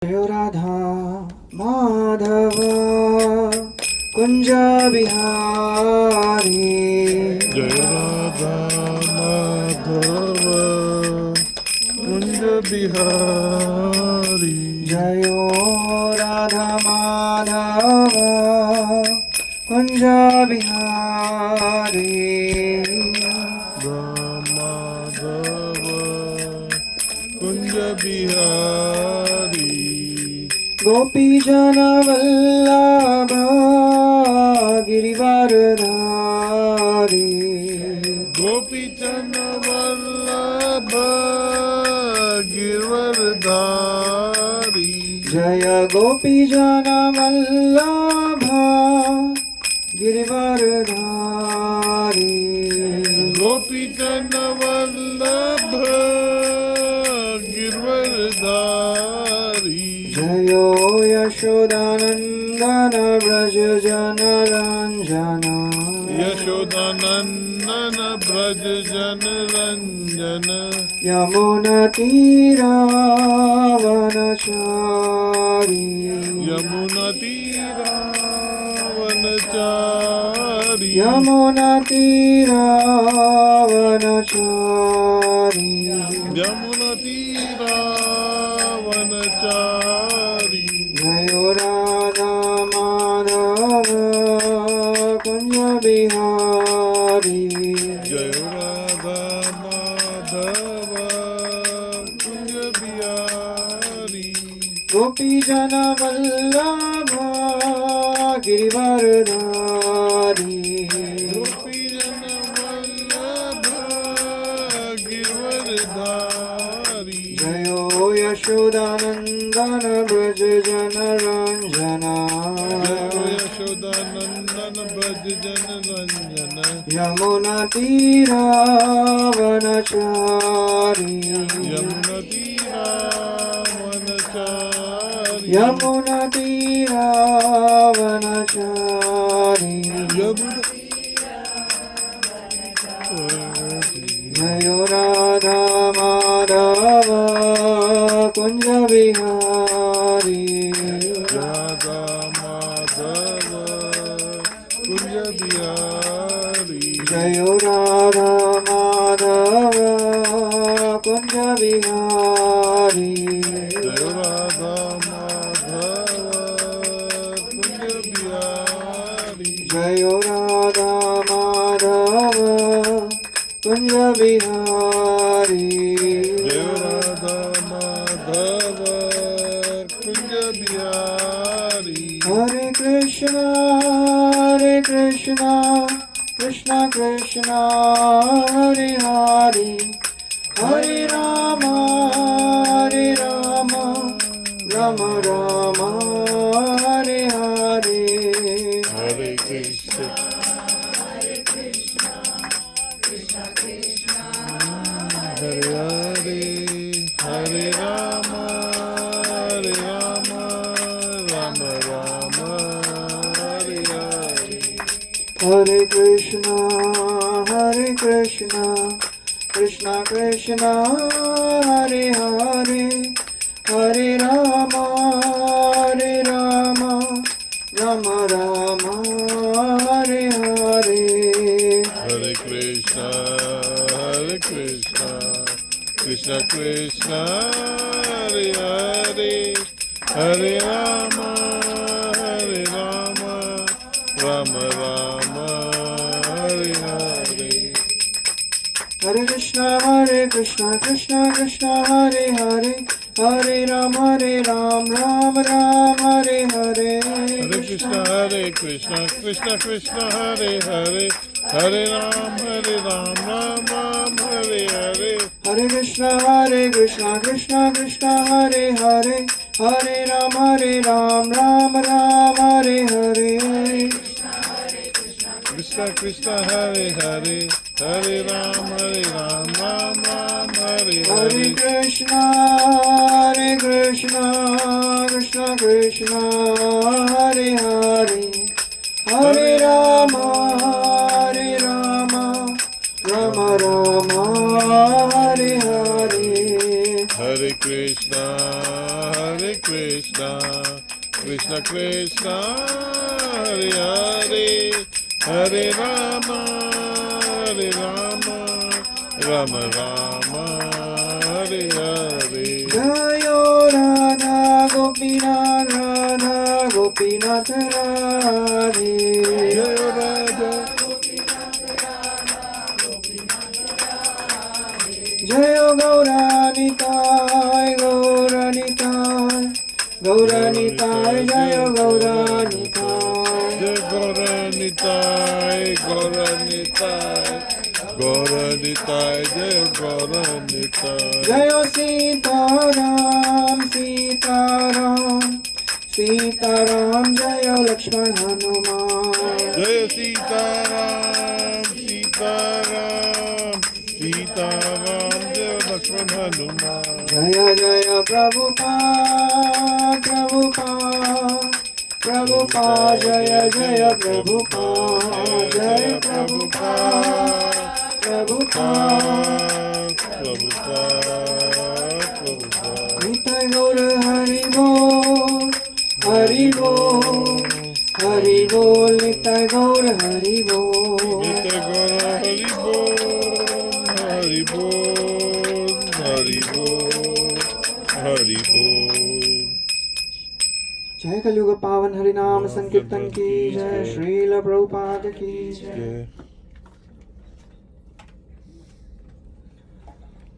जय राधा माधव कुंज बिहारी। जय राधा माधव कुंज बिहारी। जयो राधा माधव कुंज बिहारी। माधव कुंज बिहारी। गोपी जन वल्लभ गिरिवरधारी। गोपी जन वल्लभ गिरवरधारी। जय गोपी जन वल्लभ गिरिवरधारी। गोपी जन वल्लभ गिरवरधारी। जयो यशोदानंदन व्रज जन रंजन। यशोदानंदन ब्रज जन रंजन। यमुना तीरावनचारी। यमुना तीरावनचारी। यमुना तीरावनचारी। यमुना तीरावनचारी। जयो राधा माधव कुंज बिहारी। जय राधा माधव कुंज बिहारी। गोपी जन वल्लभ गिरिवरधारी। गोपी जन वल्लभ गिरवरधारी। जयो यशोदानंदन ब्रज जन रंजना। यशोदानंदन ब्रज जन रंजन। यमुना तीरावनचारी। यमुना तीरावनचारी। यमुना तीरावनचारी। जयो राधा माधव कुंज बिहारी। राधा माधव कुंज बिहारी। जयो राधा माधव कुंज बिहारी। जय राधा माधव कुंज बिहारी। जयो राधा माधव कुंज बिहारी। जय राधा माधव कुंज बिहारी। हरे कृष्णा कृष्णा कृष्णा हरे हरे। हरे राम राम राम हरे हरे। हरे कृष्ण हरे हरे। हरे राम राम राम हरे हरे। हरे कृष्णा कृष्णा कृष्णा हरे हरे। हरे राम राम राम हरे हरे। हरे कृष्ण कृष्ण कृष्ण हरे हरे। हरे राम राम राम हरे हरे। हरे कृष्णा कृष्णा हरे हरे। हरे राम राम राम हरे हरे। हरे कृष्ण कृष्ण कृष्ण हरे हरे। हरे राम राम राम हरे हरे। हरे कृष्णा कृष्ण हरे हरे। हरे राम राम राम हरे हरे। कृष्ण कृष्ण हरे हरे। हरे राम राम राम हरे हरे हरे। कृष्णा कृष्ण हरे हरे। हरे Ram Ram Ram Hare Hare. Hare Krishna, Hare Krishna. Krishna, Krishna Krishna, Hare Hare, Hare Rama, Rama Rama, Hare Hare. Jayo Radha Gopinath Radhe. Jayo Radha, Jayo Gauranitai, Gauranitai, Gauranitai, Jayo Gauranitai. Jai Gauranitai, Gauranitai, Gauranitai, Jai Gauranitai. Jayo Sitaram, Sitaram, Sitaram, Jayo Lakshman Hanuman. Jai Sitaram, Sitaram, Sitaram, Jai Lakshman Hanuman. Jaya Jaya Prabhupada, Prabhupada, Prabhupada, Jaya Jaya Prabhupada, Jaya Prabhupada, Prabhupada. Nitai Gaura Hari Bol, Hari Bol, Hari Bol, Nitai Gaura Hari Bol. Nitai Gaura Hari Bol, Hari Bol, Hari Bol, Hari Bol. जय कलयुग पावन हरिनाम संकीर्तन की जय, श्रील प्रभुपाद की जय।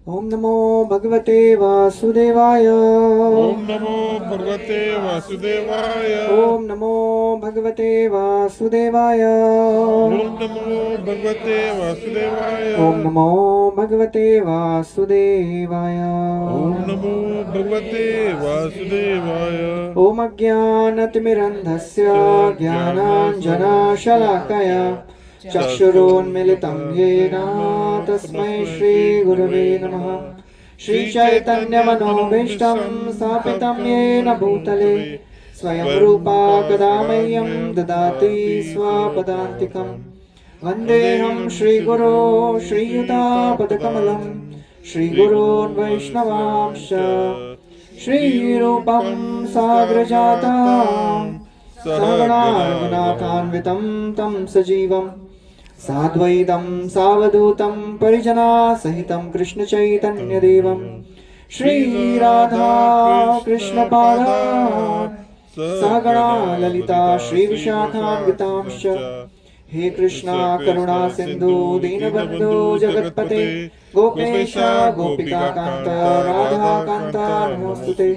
ओम नमो भगवते वासुदेवाय। ओम नमो भगवते वासुदेवाय। ओम नमो भगवते वासुदेवाय। ओम नमो भगवते वासुदेवाय। ओम नमो भगवते वासुदेवाय। ओम नमो भगवते वासुदेवाय। ओम अज्ञानतिमिरन्धस्य ज्ञानाञ्जनशलाकया चक्षुरोन्मिलितं येन तस्मै श्रीगुरवे नमः। श्रीचैतन्यमनोभीष्टं स्थापितं येन भूतले स्वयं रूपा कदा मह्यं ददाति स्वपदान्तिकं। वन्देऽहं श्रीगुरो श्रीयुतापदकमलं श्रीगुरोन् वैष्णवांश्च श्रीरूपं साग्रजातं सहगणा रघुनाथान्वितं तं सजीवं साद्वैतं सावधूतं परिजनासहितं कृष्णचैतन्यदेवं श्रीराधा कृष्णपादान् सहगणा ललिता श्रीविशाखान्वितांश्च। हे कृष्णा करुणा सिंधु दीनबन्धो जगत्पते गोपेश गोपिकान्त राधाकान्त नमोस्तुते।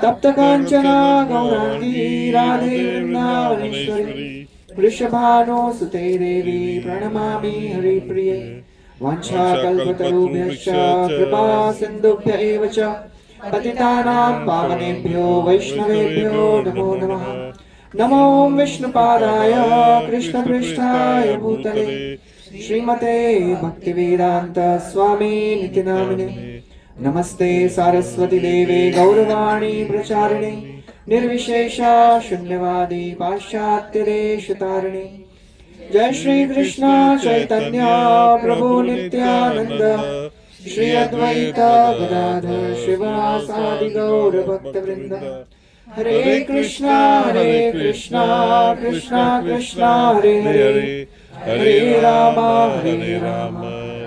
तप्त कांचना गौरांगी राधे वृंदावनेश्वरी वृषभानुसुते देवी प्रणमामि हरिप्रिये। वाञ्छाकल्पतरुभ्यश्च कृपा सिन्धुभ्य एव च पतितानां पावनेभ्यो वैष्णवेभ्यो नमो नमः। नमो विष्णुपादाय कृष्णपृष्ठाय भूतले श्रीमते भक्तिवेदांत स्वामी निति नामिने। नमस्ते सारस्वती देवे गौरवाणी प्रचारिणे निर्विशेषा शून्यवादी पाश्चात्य देशतारिणे। जय श्री कृष्ण चैतन्य प्रभु नित्यानंद श्री अद्वैत गदाधर शिवासादि गौर भक्तवृंद। हरे Krishna Krishna Krishna Hare Hare Hare Ram Ram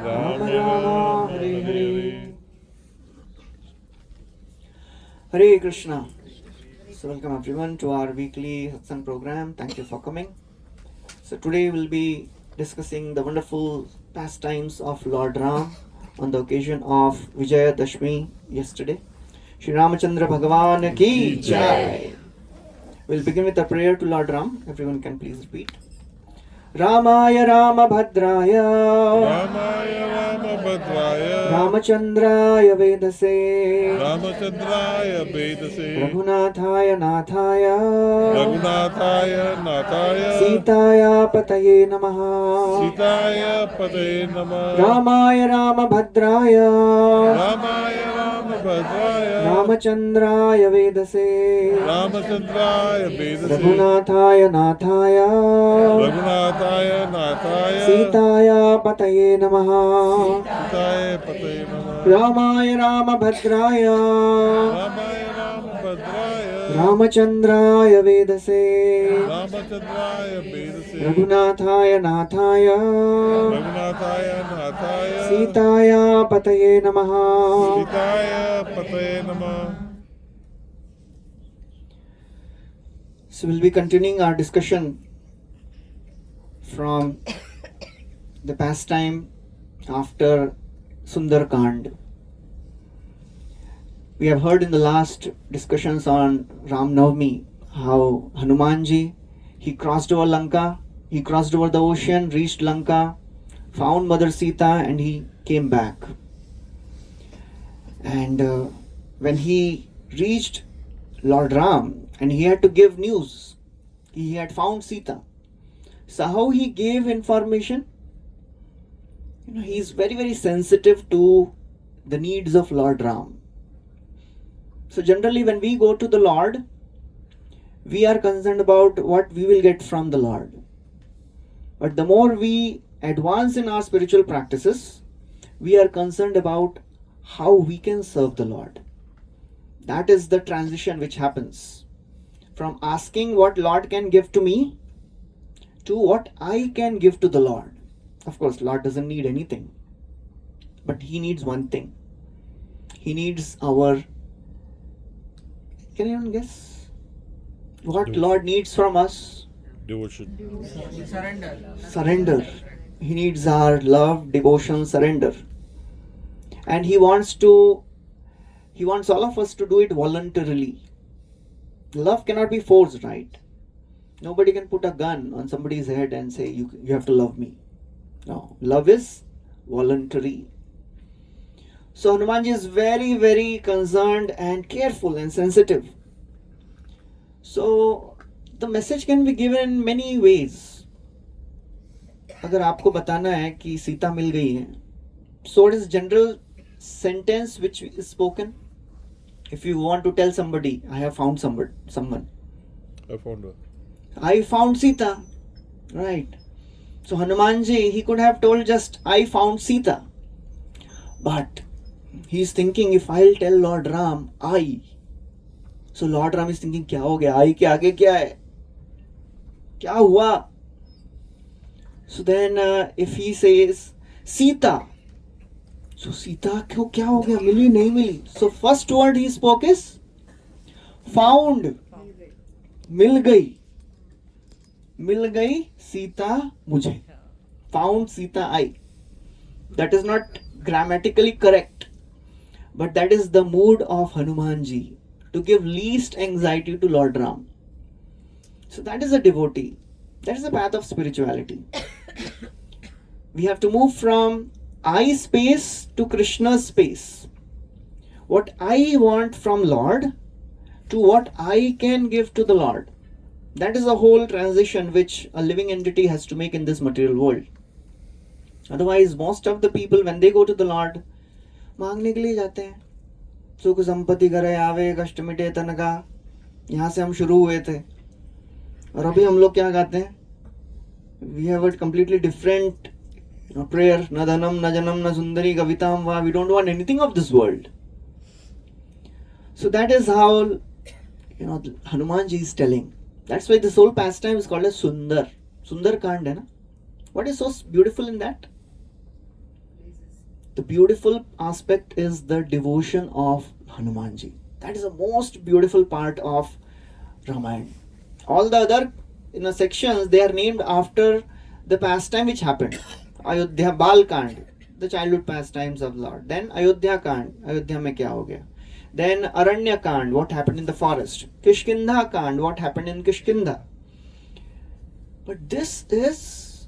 Ram Hare Hare. Hare Krishna. So welcome everyone to our weekly satsang program. Thank you for coming. So today we'll be discussing the wonderful pastimes of Lord Ram on the occasion of Vijayadashmi yesterday. Shri Ramachandra Bhagavan ki jai. We'll begin with a prayer to Lord Ram. Everyone can please repeat. Ramaya Ramabhadraya Ramaya Ramabhadraya Ramachandraya Vedase Ramachandraya Vedase Raghunathaya Nathaya Raghunathaya Nathaya Sitaya Pataye Namaha Sitaya Pataye Namaha Ramaya Ramabhadraya Ramaya Ramabhadraya Ramachandraya Vedase Ramachandraya Vedase Raghunathaya Nathaya Raghunathaya Nathaya Sitaya Pataye Namaha Sitaya Pataye Namaha Ramaya Ramabhadraya Ramaya Ramabhadraya रामचंद्राय वेदसे रामचंद्राय वेदसे रघुनाथाय नाथाय रघुनाथाय नाथाय सीताय पतये नमः. सीताय पतये नमः. So we'll be continuing our discussion from the pastime after Sundarkand. We have heard in the last discussions on Ram Navami how Hanumanji, he crossed over Lanka, he crossed over the ocean, reached Lanka, found Mother Sita, and he came back. And when he reached Lord Ram and he had to give news, he had found Sita. So how he gave information? He is very, very sensitive to the needs of Lord Ram. So generally when we go to the Lord, we are concerned about what we will get from the Lord. But the more we advance in our spiritual practices, we are concerned about how we can serve the Lord. That is the transition which happens from asking what Lord can give to me to what I can give to the Lord. Of course, Lord doesn't need anything, but He needs one thing. He needs our... Can anyone guess what Lord needs from us? Devotion. Surrender. He needs our love, devotion, surrender. And He wants all of us to do it voluntarily. Love cannot be forced, right? Nobody can put a gun on somebody's head and say, you have to love me. No, love is voluntary. So Hanumanji is very, very concerned and careful and sensitive. So the message can be given in many ways. अगर आपको बताना है कि सीता मिल गई है, so what is general sentence which is spoken? If you want to tell somebody, I have found someone. I found her. I found Sita. Right. So Hanumanji, he could have told just, I found Sita. But he's thinking, if I'll tell Lord Ram, I. So Lord Ram is thinking, क्या हो गया? I के आगे क्या है? क्या हुआ? So then if he says, Sita. So Sita, क्यों क्या हो गया? मिली नहीं मिली? So first word he spoke is found. मिल गई. मिल गई सीता मुझे. Found Sita I. That is not grammatically correct, but that is the mood of Hanumanji, to give least anxiety to Lord Ram. So that is a devotee. That is the path of spirituality. We have to move from I space to Krishna space. What I want from Lord to what I can give to the Lord. That is a whole transition which a living entity has to make in this material world. Otherwise, most of the people, when they go to the Lord, मांगने के लिए जाते हैं. सुख संपत्ति करे आवे कष्ट मिटे तन का. यहाँ से हम शुरू हुए थे. और अभी हम लोग क्या गाते हैं? We have a completely different prayer. Na dhanam, na janam, na sundari kavitam va. We don't want anything of this world. So that is how Hanumanji is telling. That's why this whole pastime is called as Sundar. Sundarkand, hai na? What is so beautiful in that? The beautiful aspect is the devotion of Hanumanji. That is the most beautiful part of Ramayana. All the other sections, they are named after the pastime which happened. Ayodhya Balkand, the childhood pastimes of Lord. Then Ayodhya Kand, Ayodhya mein kya ho gaya. Then Aranya Kand, what happened in the forest. Kishkindha Kand, what happened in Kishkindha. But this is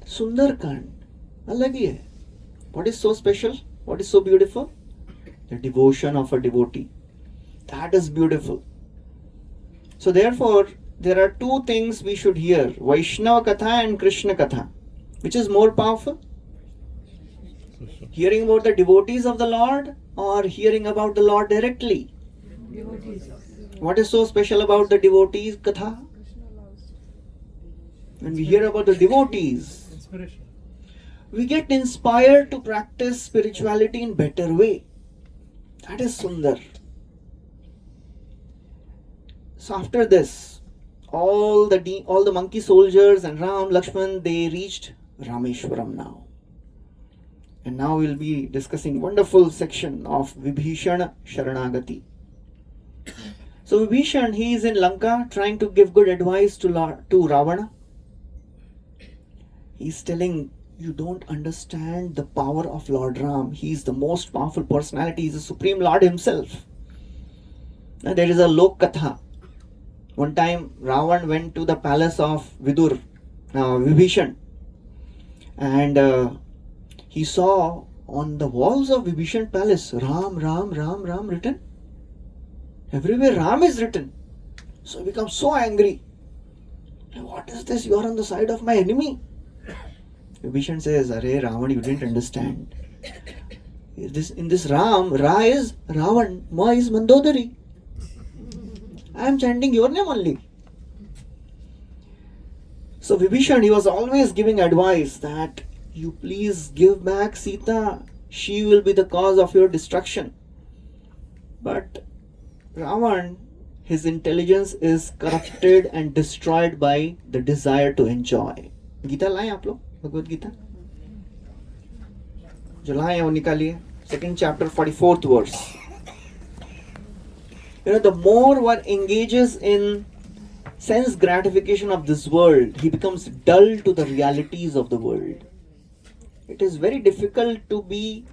Sundarkand. Alag hi hai. What is so special? What is so beautiful? The devotion of a devotee. That is beautiful. So therefore, there are two things we should hear. Vaishnava Katha and Krishna Katha. Which is more powerful? Hearing about the devotees of the Lord or hearing about the Lord directly? Devotees. What is so special about the devotees Katha? When we hear about the devotees, inspiration. We get inspired to practice spirituality in better way. That is Sundar. So after this, all the monkey soldiers and Ram, Lakshman, they reached Rameshwaram now. And now we'll be discussing wonderful section of Vibhishana Sharanagati. So Vibhishan, he is in Lanka trying to give good advice to Ravana. He's telling, you don't understand the power of Lord Ram. He is the most powerful personality. He is the Supreme Lord himself. Now, there is a Lok Katha. One time Ravan went to the palace of Vibhishan, and he saw on the walls of Vibhishan palace Ram, Ram, Ram, Ram written. Everywhere Ram is written. So he becomes so angry. What is this? You are on the side of my enemy. Vibhishan says, Arey Ravan, you didn't understand. In this Ram, Ra is Ravan, Ma is Mandodari. I am chanting your name only. So Vibhishan, he was always giving advice that you please give back Sita. She will be the cause of your destruction. But Ravan, his intelligence is corrupted and destroyed by the desire to enjoy. Gita लाए आप लोग भगवत गीता जो लाए हैं वो निकालिए. Second chapter 44th verse. The more one engages in sense gratification of this world, he becomes dull to the realities of the world. It is very difficult to be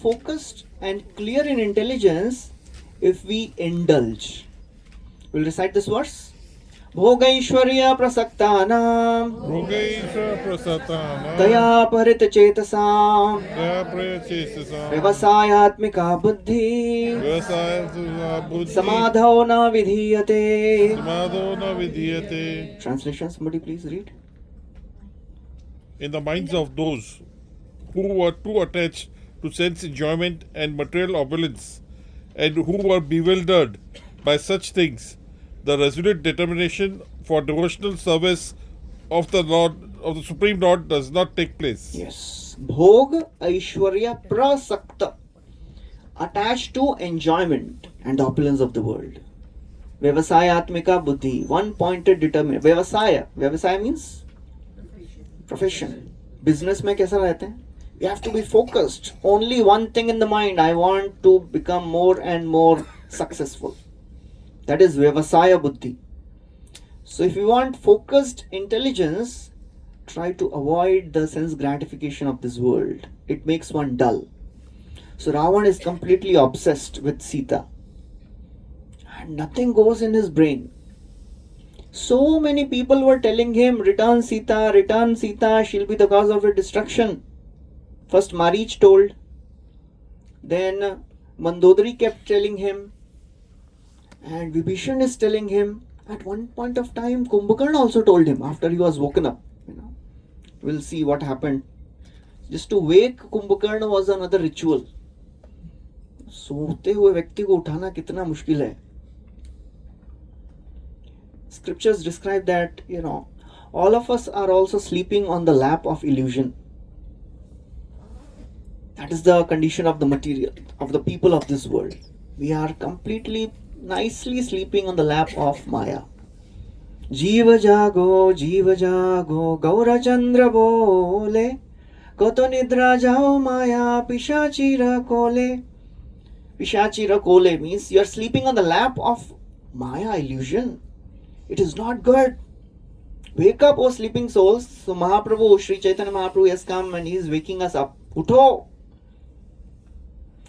focused and clear in intelligence if we indulge. We'll recite this verse. Bhogaishwarya prasaktanam Bhogaisha Prasatanam Daya parit chetasam Daya Prayachesasam Vyavasayatmika buddhi Vyasaya Buddhi Samadhao na vidhiyate. Samadho na Vidhyate. Translation, somebody please read. In the minds of those who were too attached to sense enjoyment and material opulence, and who were bewildered by such things, the resolute determination for devotional service of the Lord, of the Supreme Lord, does not take place. Yes. Bhog Aishwarya Prasakta. Attached to enjoyment and the opulence of the world. Vyavasayatmika buddhi. One pointed determination. Vyavasaya means profession. Business में कैसा रहते हैं? You have to be focused. Only one thing in the mind. I want to become more and more successful. That is Vyavasaya buddhi. So if you want focused intelligence, try to avoid the sense gratification of this world. It makes one dull. So Ravan is completely obsessed with Sita. And nothing goes in his brain. So many people were telling him, return Sita, she'll be the cause of your destruction. First Marich told. Then Mandodari kept telling him. And Vibhishan is telling him. At one point of time, Kumbhakarna also told him after he was woken up. We'll see what happened. Just to wake Kumbhakarna was another ritual. सोते हुए व्यक्ति को उठाना कितना मुश्किल है. Scriptures describe that, all of us are also sleeping on the lap of illusion. That is the condition of the material, of the people of this world. We are completely, nicely sleeping on the lap of Maya. Jiva jago, Gaura Chandra bole, Koto nidra jao Maya, Pishachi rakole. Pishachi rakole means you are sleeping on the lap of Maya illusion. It is not good. Wake up, O sleeping souls. So Mahaprabhu, Sri Chaitanya Mahaprabhu has come and he is waking us up. Utho!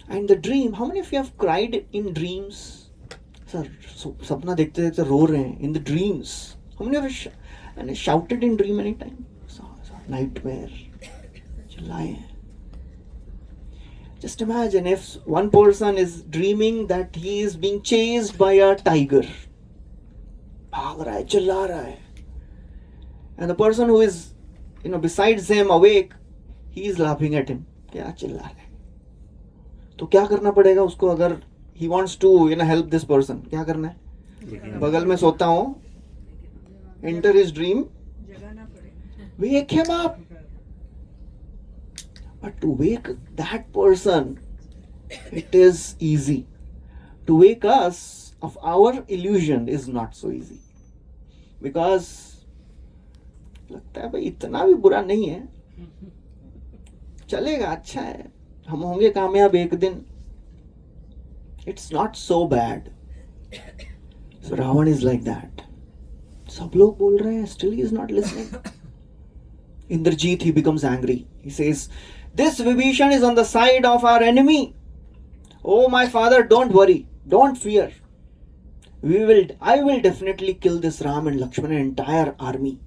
And the dream, how many of you have cried in dreams? Sir, so sapna dekhte dekhte ro rahe hain in the dreams. How many of you and shouted in dream anytime? Nightmare. Chillaye. Just imagine if one person is dreaming that he is being chased by a tiger. भाग रहा है, चिल्ला रहा है. And the person who is, besides him awake, he is laughing at him. क्या चिल्ला रहा है? तो क्या करना पड़ेगा उसको अगर he wants to, help this person? क्या करना है? बगल में सोता हूँ. Enter his dream. Wake him up. But to wake that person, it is easy. To wake us, of our illusion is not so easy. Because लगता है भाई इतना भी बुरा नहीं है, चलेगा, अच्छा है, हम होंगे कामयाब एक दिन. It's not so bad. So Ravan is like that. सब लोग बोल रहे हैं, still he is not listening. Indrajit, he becomes angry. He says, this Vibhishan is on the side of our enemy. Oh my father, don't worry, don't fear. I will definitely kill this Ram and Lakshmana entire army.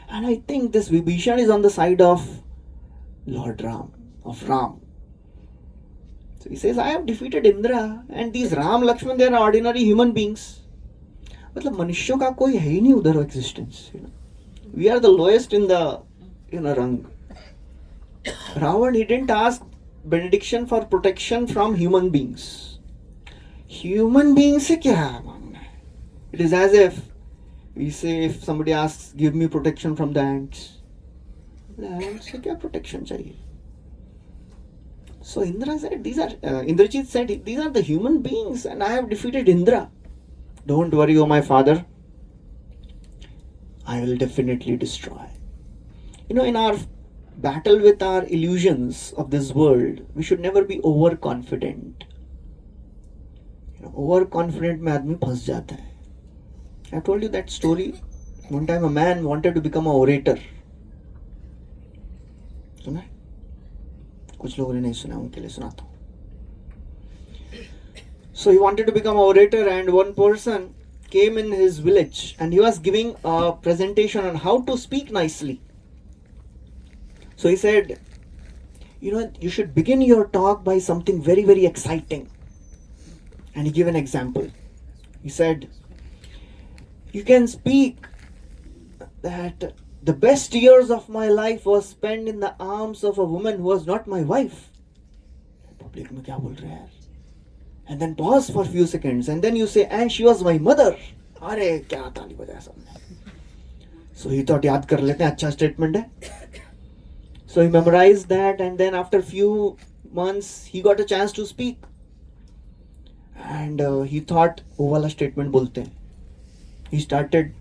And I think this Vibhishan is on the side of Lord Ram, of Ram. So he says, I have defeated Indra and these Ram, Lakshman, they are ordinary human beings. मतलब मनुष्यों का कोई है ही नहीं उधर existence. We are the lowest in the rung. Ravan, he didn't ask benediction for protection from human beings. Human beings से क्या मांगना है? It is as if we say, if somebody asks, give me protection from the ants. The ants से क्या protection चाहिए? So Indra said, Indrajit said, these are the human beings and I have defeated Indra. Don't worry, oh my father. I will definitely destroy. In our battle with our illusions of this world, we should never be overconfident. Overconfident में आदमी फंस जाता है. I told you that story. One time a man wanted to become an orator. सुना है? कुछ लोगों ने नहीं सुना, उनके लिए सुनाता हूँ. So he wanted to become an orator and one person came in his village and he was giving a presentation on how to speak nicely. So he said, you should begin your talk by something very, very exciting. And he gave an example. He said, you can speak that the best years of my life was spent in the arms of a woman who was not my wife. Public में क्या बोल रहे हैं? And then pause for a few seconds and then you say, and she was my mother. अरे क्या ताली बजाया सबने. So he thought याद कर लेते हैं, अच्छा statement है. So he memorized that and then after few months he got a chance to speak. And he thought, वो वाला statement बोलते हैं. He started,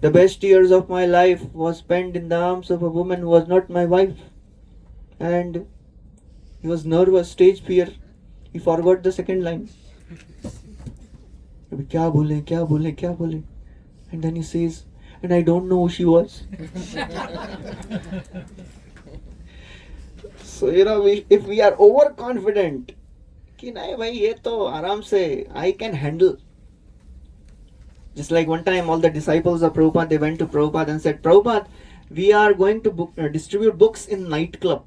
the best years of my life was spent in the arms of a woman who was not my wife. And he was nervous, stage fear. He forgot the second line. क्या बोले? And then he says, and I don't know who she was. So if we are overconfident, कि नहीं भाई ये तो आराम से I can handle. Just like one time all the disciples of Prabhupada, they went to Prabhupada and said, Prabhupada, we are going to distribute books in nightclub.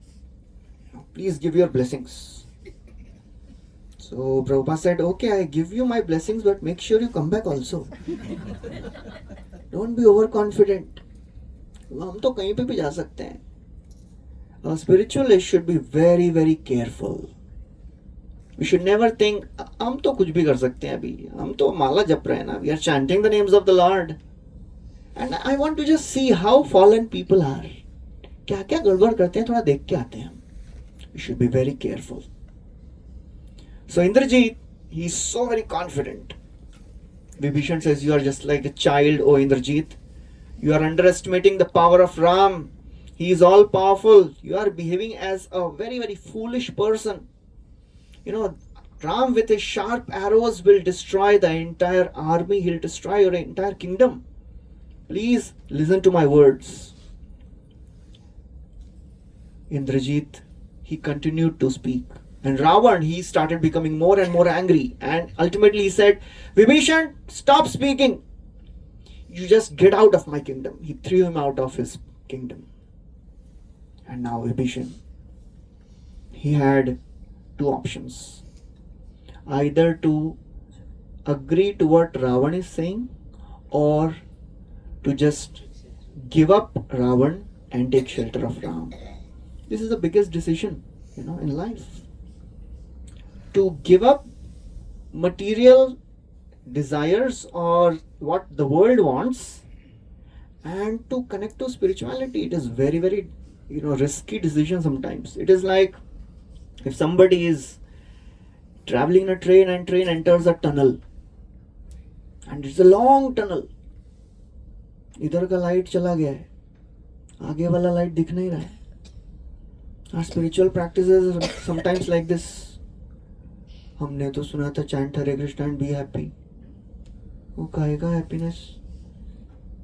Please give your blessings. So Prabhupada said, okay, I give you my blessings, but make sure you come back also. Don't be overconfident. हम तो कहीं पे भी जा सकते हैं. A spiritualist should be very, very careful. We should never think, हम तो कुछ भी कर सकते हैं अभी. हम तो माला जप रहे हैं ना. We are chanting the names of the Lord. And I want to just see how fallen people are. क्या क्या गड़बड़ करते हैं, थोड़ा देख के आते हैं हम. We should be very careful. So Indrajit, he is so very confident. Vibhishan says, you are just like a child, O Indrajit. You are underestimating the power of Ram. He is all powerful. You are behaving as a very, very foolish person. Ram with his sharp arrows will destroy the entire army. He'll destroy your entire kingdom. Please listen to my words. Indrajit, he continued to speak. And Ravan, he started becoming more and more angry. And ultimately he said, Vibhishan, stop speaking. You just get out of my kingdom. He threw him out of his kingdom. And now Vibhishan, he had two options. Either to agree to what Ravan is saying or to just give up Ravan and take shelter of Ram. This is the biggest decision, in life. To give up material desires or what the world wants and to connect to spirituality. It is very, very, risky decision sometimes. It is like if somebody is traveling in a train and train enters a tunnel and it's a long tunnel. इधर का light चला गया है, आगे वाला light दिख नहीं रहा है. Our spiritual practices are sometimes like this. हमने तो सुना था chant Hare Krishna and be happy. वो कहेगा हैप्पीनेस,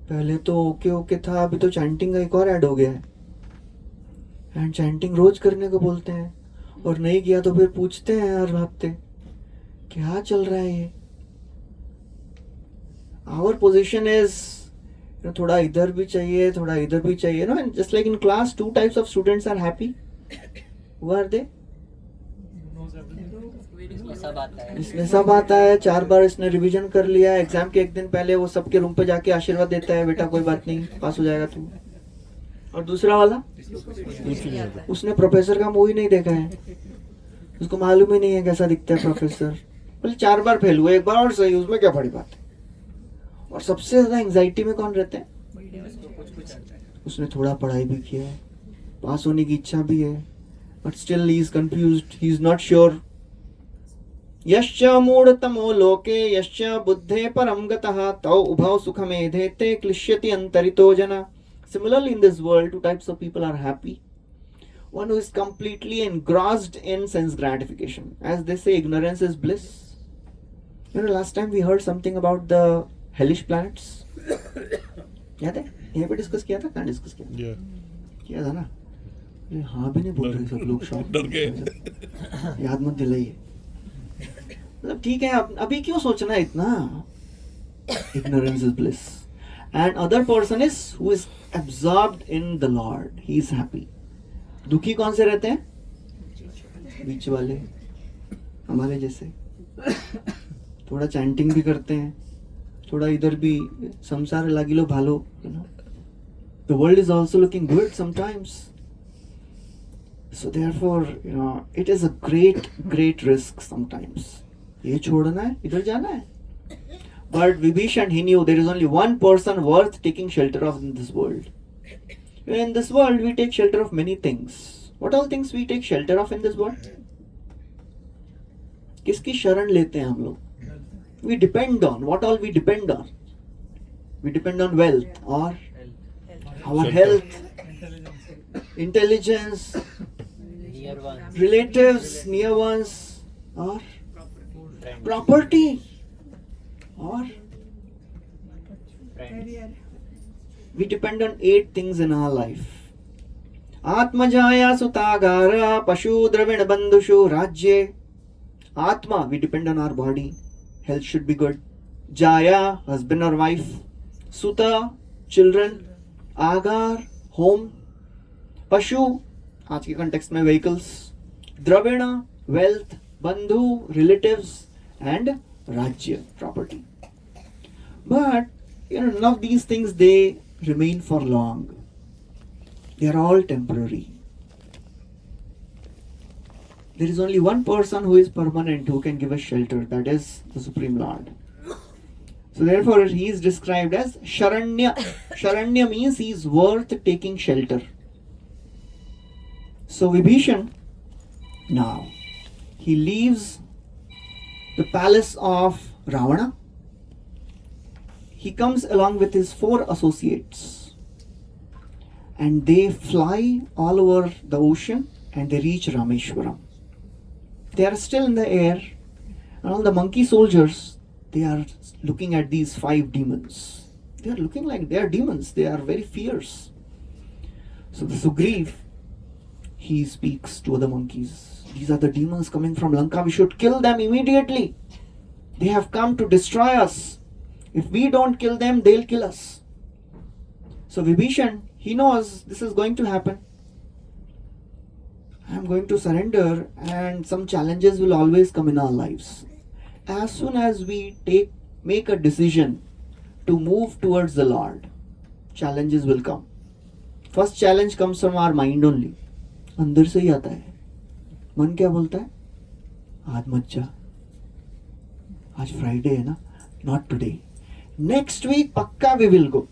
पहले तो ओके ओके था, अभी तो चैंटिंग का एक और ऐड हो गया है. एंड चैंटिंग रोज करने को बोलते हैं, और नहीं किया तो फिर पूछते हैं हर हफ्ते क्या चल रहा है ये. आवर पोजिशन इज थोड़ा इधर भी चाहिए, थोड़ा इधर भी चाहिए. No, just like in class 2 types of students are happy. Who are they? इसमें सब आता है, 4 बार इसने रिवीजन कर लिया, एग्जाम के एक दिन पहले वो सबके रूम पे जाके आशीर्वाद देता है, बेटा कोई बात नहीं, पास हो जाएगा तू. और दूसरा वाला, उसने प्रोफेसर का मूवी नहीं देखा है, उसको मालूम ही नहीं है कैसा दिखता है प्रोफेसर. बोले 4 बार फेल हुए, एक बार और सही, उसमें क्या बड़ी बात है. और सबसे ज्यादा एंजाइटी में कौन रहते हैं? उसने थोड़ा पढ़ाई भी किया है, पास होने की इच्छा भी है, but still he is confused, he is not sure. यश्च मूढ़तमो लोके यश्च बुद्धे परम गतः तौ उभौ सुखमेधेते क्लिश्यति अंतरितो जना. Similarly, in this world, 2 types of people are happy. One who is completely engrossed in sense gratification. As they say, ignorance is bliss. You know, last time we heard something about the hellish planets. याद है? यहीं पे discuss किया था, कहाँ discuss किया था? किया था ना? अरे हाँ भी नहीं बोल रहे सब लोग, शौक डर गए. याद मत दिलाइए. मतलब ठीक है, अभी क्यों सोचना है इतना? Ignorance is bliss. And other person is who is absorbed in the Lord. He is happy. दुखी कौन से रहते हैं? बीच वाले, हमारे जैसे. थोड़ा चैंटिंग भी करते हैं, थोड़ा इधर भी संसार लागिलो भालो. You know, the world is also looking good sometimes. So therefore, you know, it is a great risk sometimes. ये छोड़ना है, इधर जाना है. But Vibhishan, he knew there is only one person worth taking shelter of in this world. In this world, we take shelter of many things. What all things we take shelter of in this world? किसकी शरण लेते हैं हम लोग? We depend on, what all we depend on? We depend on wealth or our health, intelligence, relatives, near ones, or property, or we depend on 8 things in our life. Atmajaya sutagara pashu dravina bandhushu rajye. Atma, we depend on our body, health should be good. Jaya, husband or wife. Suta, children. Agar, home. Pashu, आज के context में vehicles. Dravina, wealth. Bandhu, relatives. And Rajya, property. But you know, none of these things, they remain for long. They are all temporary. There is only one person who is permanent, who can give us shelter, that is the Supreme Lord. So therefore he is described as Sharanya. Sharanya means he is worth taking shelter. So Vibhishan, now he leaves the palace of Ravana. He comes along with his 4 associates, and they fly all over the ocean and they reach Rameshwaram. They are still in the air, and all the monkey soldiers, they are looking at these 5 demons. They are looking like they are demons, they are very fierce. So the Sugriv, he speaks to the monkeys. These are the demons coming from Lanka, we should kill them immediately. They have come to destroy us. If we don't kill them, they'll kill us. So Vibhishan, he knows this is going to happen. I am going to surrender, and some challenges will always come in our lives. As soon as we make a decision to move towards the Lord, challenges will come. First challenge comes from our mind only. अंदर से ही आता है. मन क्या बोलता है? आज मत जा. आज फ्राइडे है ना? Not today. Next week, pakka we will go.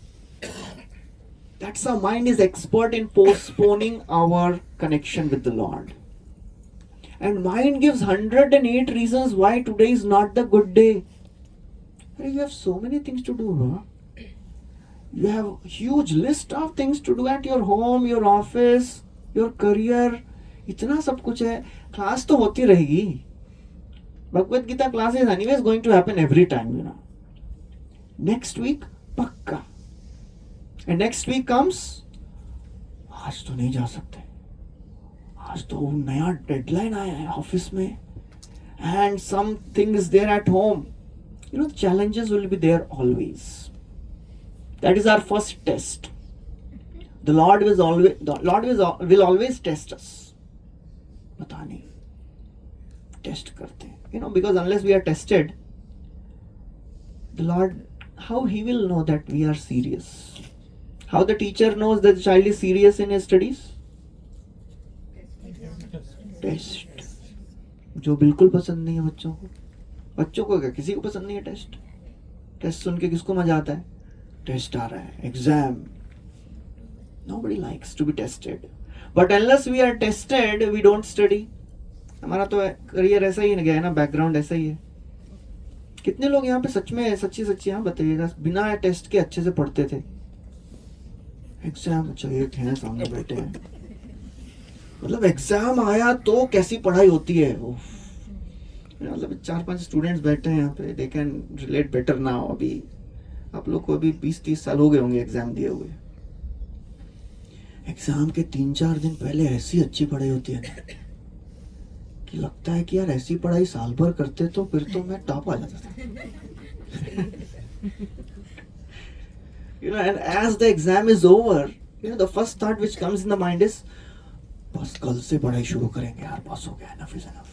That's how mind is expert in postponing our connection with the Lord. And mind gives 108 reasons why today is not the good day. You have so many things to do, huh? You have huge list of things to do at your home, your office, your career. इतना सब कुछ है. Class तो होती रहेगी. Bhagavad Gita class is anyways going to happen every time, you know. Next week पक्का. And next week comes, आज तो नहीं जा सकते. आज तो नया डेडलाइन आया है ऑफिस में. And something is there at home. You know, challenges will be there always. That is our first test. The Lord will always test us. पता नहीं. Test करते हैं. You know, because unless we are tested, the Lord, how He will know that we are serious? How the teacher knows that the child is serious in his studies? Test. जो बिल्कुल पसंद नहीं है बच्चों को क्या, किसी को पसंद नहीं है टेस्ट. टेस्ट सुन के किसको मजा आता है? टेस्ट आ रहा है, exam. Nobody likes to be tested. But unless we are tested, we don't study. हमारा तो करियर ऐसा ही गया है ना, बैकग्राउंड ऐसा ही है. कितने लोग यहाँ पे सच में सच्ची हाँ बताइएगा, बिना टेस्ट के अच्छे से पढ़ते थे? एग्जाम, अच्छा एक है सामने बैठे हैं, मतलब एग्जाम आया तो कैसी पढ़ाई होती है. मतलब 4-5 स्टूडेंट्स बैठे हैं यहाँ पे, they can relate better now. अभी आप लोग को अभी 20-30 साल हो गए होंगे एग्जाम दिए हुए. एग्जाम के 3-4 दिन पहले ऐसी अच्छी पढ़ाई होती है ना कि लगता है कि यार ऐसी पढ़ाई साल भर करते तो फिर तो मैं टॉप आ जाता था. You know, and as the exam is over, you know, the first thought which comes in the mind is, बस कल से पढ़ाई शुरू करेंगे यार, पास हो गया, enough is enough.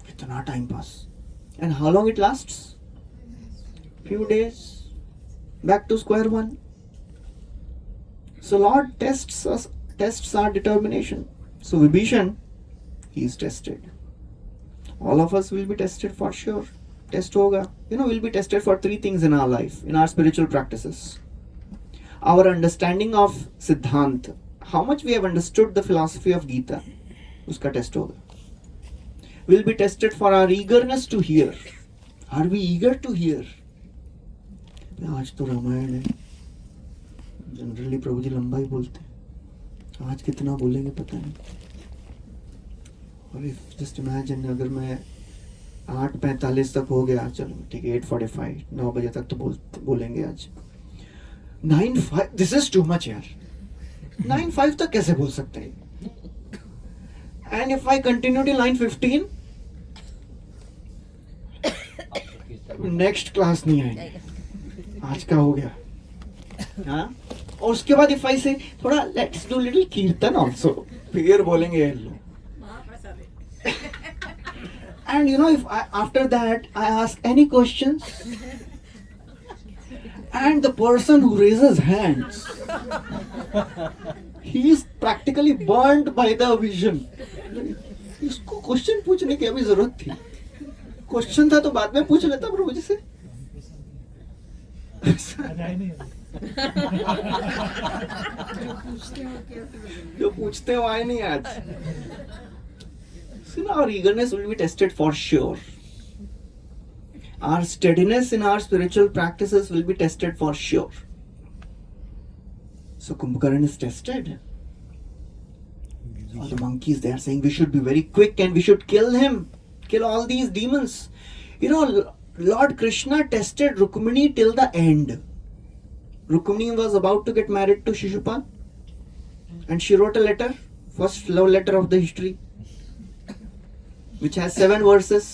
कितना time pass. And how long it lasts? Few days. Back to square one. So Lord tests our determination. So Vibhishan, he is tested. All of us will be tested for sure. Test hoga. You know, we'll be tested for 3 things in our life, in our spiritual practices. Our understanding of Siddhant, how much we have understood the philosophy of Gita, uska test hoga. We'll be tested for our eagerness to hear. Are we eager to hear? आज तो रामायण है. Generally प्रभु जी लंबा ही बोलते हैं, आज कितना बोलेंगे पता नहीं. और जस्ट इमेजिन, अगर मैं 8:45 तक हो गया, चलो ठीक है 8:45, 9 बजे तक तो बोलेंगे आज. 9:05, दिस इज टू मच यार. 9:05 तक कैसे बोल सकते हैं? And if I continue till 9:15, next class नहीं आएंगे, आज का हो गया. हाँ, और उसके बाद इफ आई से थोड़ा लेट्स डू लिटिल कीर्तन आल्सो, फिर बोलेंगे लो. And you know, if after that I ask any questions, and the person who raises hands, he is practically burnt by the vision. इसको क्वेश्चन पूछने की अभी जरूरत थी? क्वेश्चन था तो बाद में पूछ लेता प्रभु जी से. जो पूछते हैं वो आए नहीं आज. So our eagerness will be tested for sure. Our steadiness in our spiritual practices will be tested for sure. So Kumbhakarna is tested. All the monkeys, they are saying we should be very quick and we should kill him, kill all these demons. You know, Lord Krishna tested Rukmini till the end. Rukmini was about to get married to Shishupal, and she wrote a letter, first love letter of the history, which has 7 verses.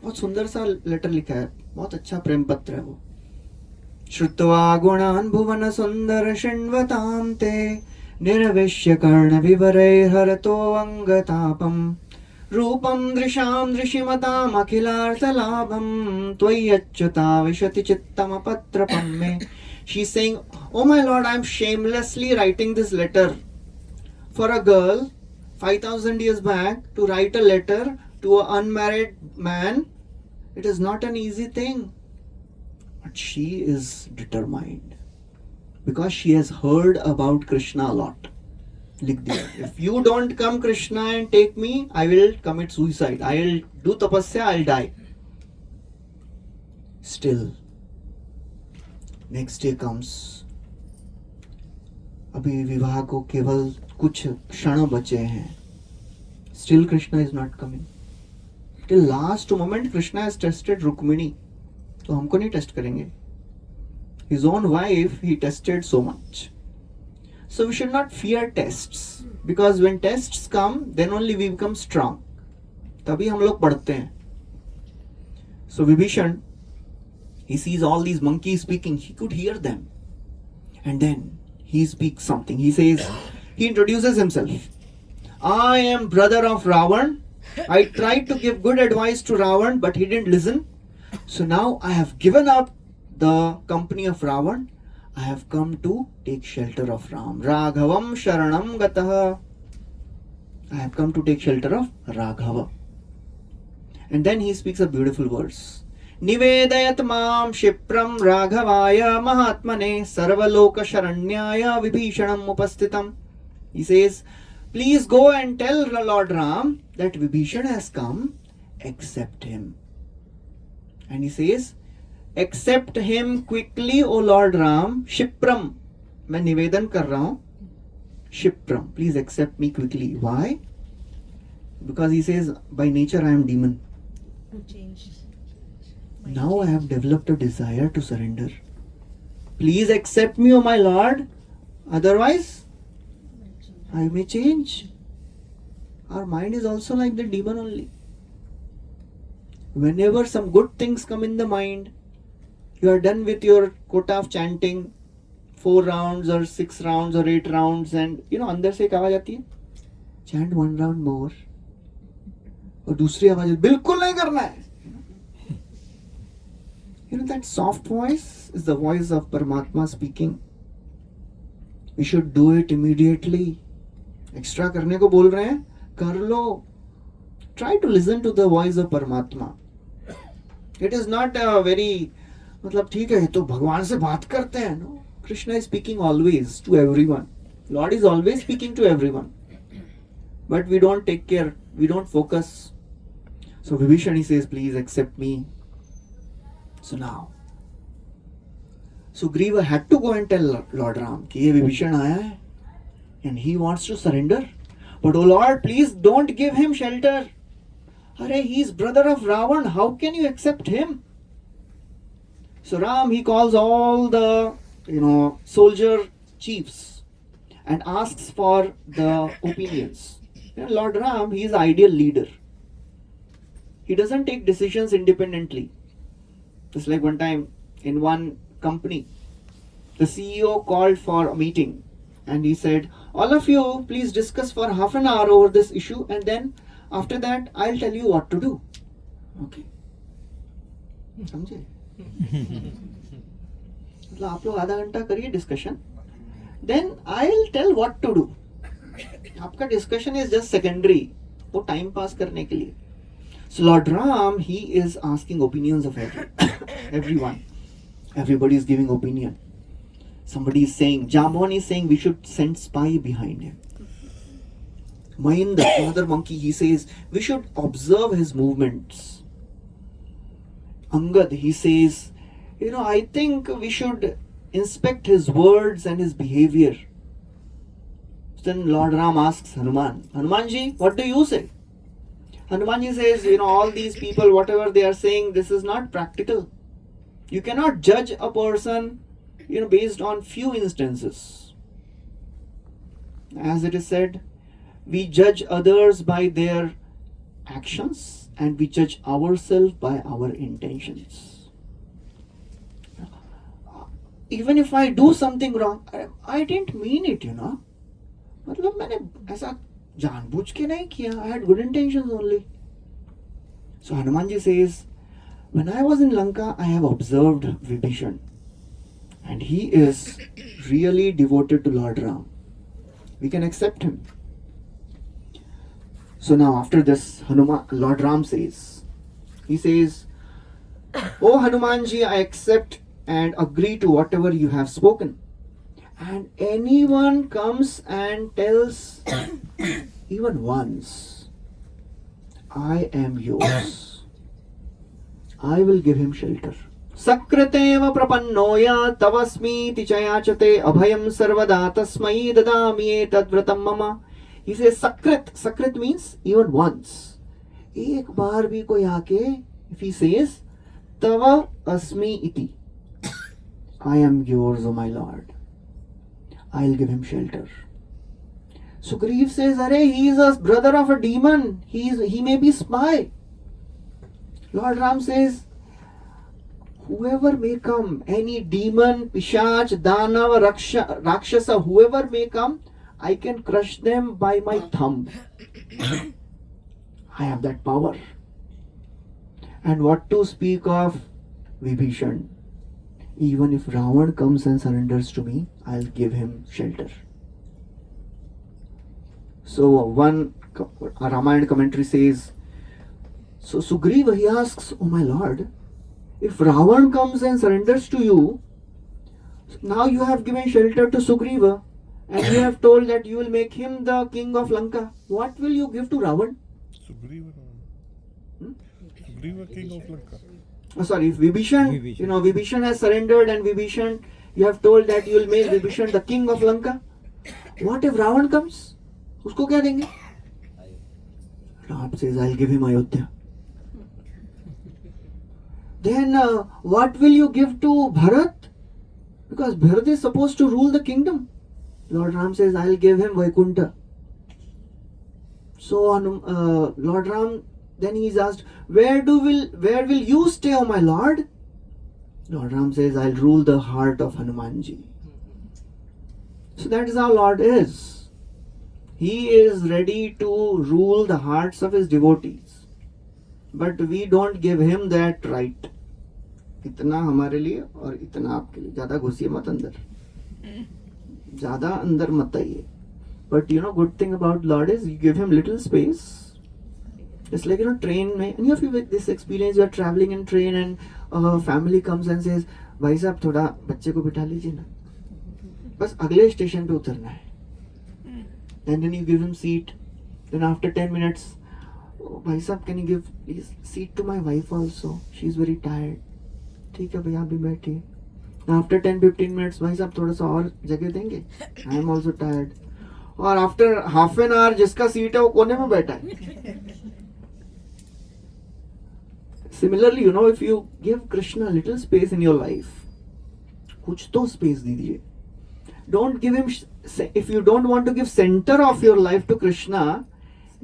बहुत सुंदर सा letter लिखा है, बहुत अच्छा प्रेम पत्र है वो. श्रुत्वा गुणान् भुवन सुंदर शृण्वतां ते निर्विश्य कर्ण विवरैः हरतो अंगतापम् रूपं दृशां दृशिमताम् अखिलार्थलाभं त्वय्यच्युता विशति चित्तमपत्रपं मे. She's saying, oh my Lord, I am shamelessly writing this letter. For a girl 5,000 years back to write a letter to an unmarried man, it is not an easy thing. But she is determined because she has heard about Krishna a lot. लिख दिया, if you don't come Krishna and take me, I will commit suicide. I will do tapasya, I will die. Still, Next day comes. अभी विवाह को केवल कुछ क्षण बचे हैं. Still Krishna is not coming. Till last moment Krishna has tested Rukmini. तो हमको नहीं टेस्ट करेंगे. His own wife he tested so much. So we should not fear tests, because when tests come, then only we become strong. तभी हम लोग बढ़ते हैं. So Vibhishan, he sees all these monkeys speaking. He could hear them, and then he speaks something. He says, he introduces himself. I am brother of Ravan. I tried to give good advice to Ravan, but he didn't listen. So now I have given up the company of Ravan. I have come to take shelter of Ram. Raghavam Sharanam Gataha. I have come to take shelter of Raghava. And then he speaks a beautiful verse. Nivedayat mam Shipram Raghavaya Mahatmane Sarvaloka Sharanyaya Vibhishanam Upastitam. He says, please go and tell Lord Ram that Vibhishan has come, accept him. And he says, accept him quickly, O Lord Ram. Shipram. मैं निवेदन कर रहा हूं. Shipram, please accept me quickly. Why? Because he says, by nature I am demon. Now I have developed a desire to surrender. Please accept me, O my Lord. Otherwise, I may change. Our mind is also like the demon only. Whenever some good things come in the mind, you are done with your quota of chanting 4 rounds or 6 rounds or 8 rounds, and अंदर से एक आवाज आती है, chant 1 round more. और दूसरी आवाज बिल्कुल नहीं करना है. That soft voice is the voice of Paramatma speaking. We should do it immediately. Extra करने को बोल रहे हैं, कर लो. Try to listen to the voice of Paramatma. It is not a very, मतलब ठीक है तो भगवान से बात करते हैं. No, Krishna is speaking always to everyone. Lord is always speaking to everyone. But we don't take care. We don't focus. So Vibhishan, he says, please accept me. So now, Sugriva had to go and tell Lord Ram कि ये Vibhishan आया है and he wants to surrender. But oh Lord, please don't give him shelter. Arey, he is brother of Ravan. How can you accept him? So Ram, he calls all the soldier chiefs and asks for the opinions. Lord Ram, he is an ideal leader. He doesn't take decisions independently. Just like one time in one company, the CEO called for a meeting and he said, all of you please discuss for half an hour over this issue, and then after that I'll tell you what to do. Okay. समझे? मतलब आप लोग आधा घंटा करिए discussion, then I'll tell what to do. आपका discussion is just secondary, वो time pass करने के लिए. So Lord Ram, he is asking opinions of everyone. Everybody is giving opinion. Somebody is saying, Jambon is saying we should send spy behind him. Mahinda, another monkey, he says we should observe his movements. Angad, he says, I think we should inspect his words and his behavior. Then Lord Ram asks Hanuman, Hanumanji, what do you say? Hanumanji says, all these people, whatever they are saying, this is not practical. You cannot judge a person, based on few instances. As it is said, we judge others by their actions and we judge ourselves by our intentions. Even if I do something wrong, I didn't mean it, मतलब मैंने ऐसा जानबूझ के नहीं किया. I had good intentions only. So Hanumanji says, when I was in Lanka, I have observed Vibhishan, and he is really devoted to Lord Ram. We can accept him. So now after this, Lord Ram says, he says, Oh Hanumanji, I accept and agree to whatever you have spoken. And anyone comes and tells even once, I am yours, I will give him shelter. Sakritem prapannoya tavasmiti chayachate abhayam sarvada tasmai dadami etadvratam mama. He says Sakrit. Sakrit means even once. एक बार भी कोई आके, if he says Tava asmi iti, I am yours, O my Lord, I'll give him shelter. Sugriv says, Arey, he is a brother of a demon. He may be spy. Lord Ram says, whoever may come, any demon, Pishach, Danav, Rakshasa, whoever may come, I can crush them by my thumb. I have that power. And what to speak of Vibhishan? Even if Ravan comes and surrenders to me, I'll give him shelter. So one Ramayana commentary says, so Sugriva, he asks, oh my lord, if Ravan comes and surrenders to you, now you have given shelter to Sugriva and you have told that you will make him the king of Lanka. What will you give to Ravan? Sugriva, Sugriva, king of Lanka. Oh, sorry, if Vibhishan, Vibhishan has surrendered and Vibhishan, you have told that you will make Vibhishan the king of Lanka. What if Ravan comes? उसको क्या देंगे? Ram says, I'll give him Ayodhya. Then what will you give to Bharat? Because Bharat is supposed to rule the kingdom. Lord Ram says, I'll give him Vaikunta. So Lord Ram, then he is asked, where will you stay, O my Lord? Lord Ram says, I'll rule the heart of Hanumanji. So that is how Lord is. He is ready to rule the hearts of his devotees. But we don't give him that right. इतना हमारे लिए और इतना आपके लिए. ज़्यादा घुसिए मत अंदर. ज़्यादा अंदर मत आइए. But good thing about Lord is you give him little space. It's like train में. Any of you with this experience, you are traveling in train and a family comes and says, भाई साहब थोड़ा बच्चे को बिठा लीजिए ना. बस अगले स्टेशन पे उतरना है. And then you give him seat. Then after 10 minutes, oh, भाई साहब, can you give please seat to my wife also? She's very tired. ठीक है भैया, आप भी बैठिए. After 10-15 minutes, भाई साहब थोड़ा सा और जगह देंगे? I am also tired. और after half an hour, जिसका सीट है वो कोने में बैठा है. Similarly, if you give Krishna a little space in your life, कुछ तो space दीजिए. Don't give him, if you don't want to give center of your life to Krishna,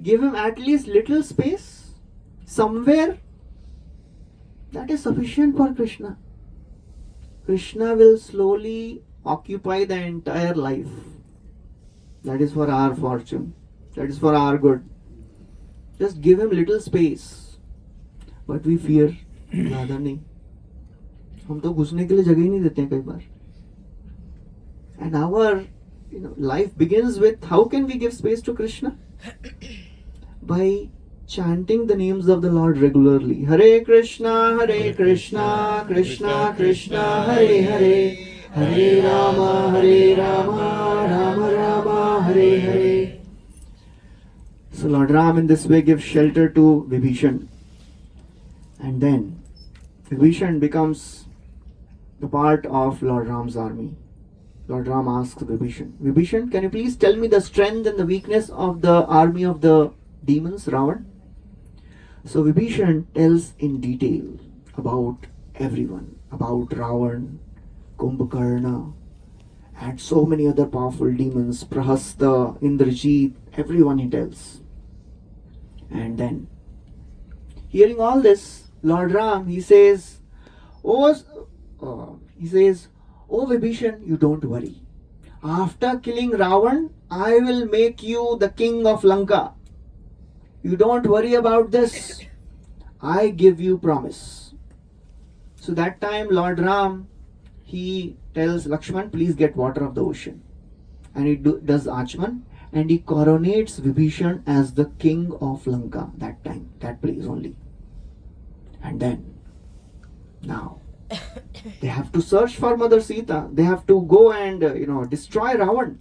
give him at least little space somewhere. That is sufficient for Krishna. Krishna will slowly occupy the entire life. That is for our fortune. That is for our good. Just give him little space. But we fear, ज़्यादा नहीं. हम तो घुसने के लिए जगह ही नहीं देते हैं कई बार. And our life begins with, how can we give space to Krishna? By chanting the names of the Lord regularly. Hare Krishna, Krishna Krishna, Hare Hare, Hare Rama, Rama Rama, Hare Hare. So Lord Ram in this way gives shelter to Vibhishan. And then Vibhishan becomes the part of Lord Ram's army. Lord Ram asks Vibhishan, Vibhishan, can you please tell me the strength and the weakness of the army of the demons, Ravan? So Vibhishan tells in detail about everyone, about Ravan, Kumbhakarna, and so many other powerful demons, Prahasta, Indrajit, everyone he tells. And then, hearing all this, Lord Ram, he says, Oh Vibhishan, you don't worry. After killing Ravan, I will make you the king of Lanka. You don't worry about this. I give you promise. So that time Lord Ram, he tells Lakshman, please get water of the ocean. And he does Achman and he coronates Vibhishan as the king of Lanka that time, that place only. And then, now, they have to search for Mother Sita. They have to go and, destroy Ravan.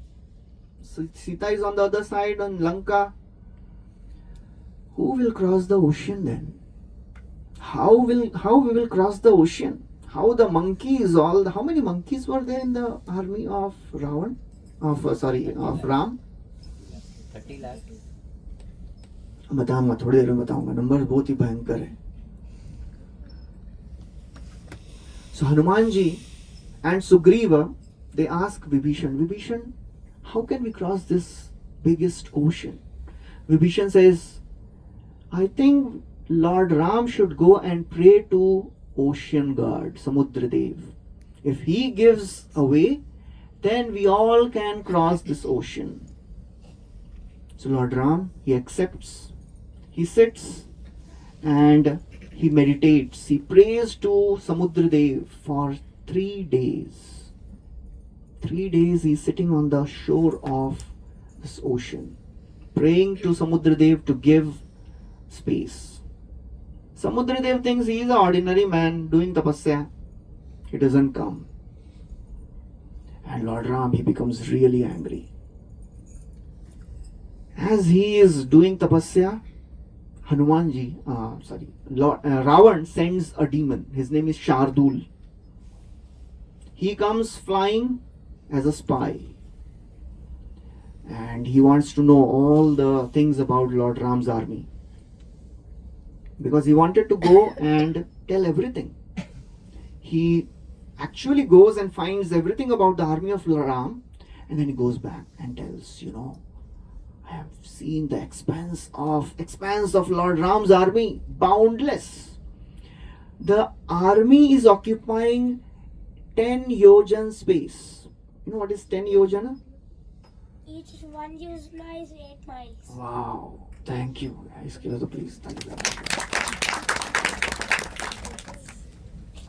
So Sita is on the other side on Lanka. Who will cross the ocean then? How we will cross the ocean? how the monkeys, how many monkeys were there in the army of Ravan? Of Ram? 30 lakh. बताऊंगा, थोड़ी देर में बताऊंगा, number बहुत ही भयंकर है. So Hanumanji and Sugriva, they ask Vibhishan, how can we cross this biggest ocean? Vibhishan says, I think Lord Ram should go and pray to ocean god Samudradev. If he gives a way, then we all can cross this ocean. So Lord Ram, he accepts, he sits and he meditates, he prays to Samudradev for 3 days. 3 days he is sitting on the shore of this ocean, praying to Samudradev to give space. Samudradev thinks he is an ordinary man doing tapasya. He doesn't come. And Lord Ram, he becomes really angry. As he is doing tapasya, Ravan sends a demon. His name is Shardul. He comes flying as a spy. And he wants to know all the things about Lord Ram's army. Because he wanted to go and tell everything. He actually goes and finds everything about the army of Ram, and then he goes back and tells, I have seen the expanse of Lord Ram's army, boundless. The army is occupying 10 yojan space. You know what is 10 yojana? Each one use miles 8 miles. Wow, thank you. Please, thank you.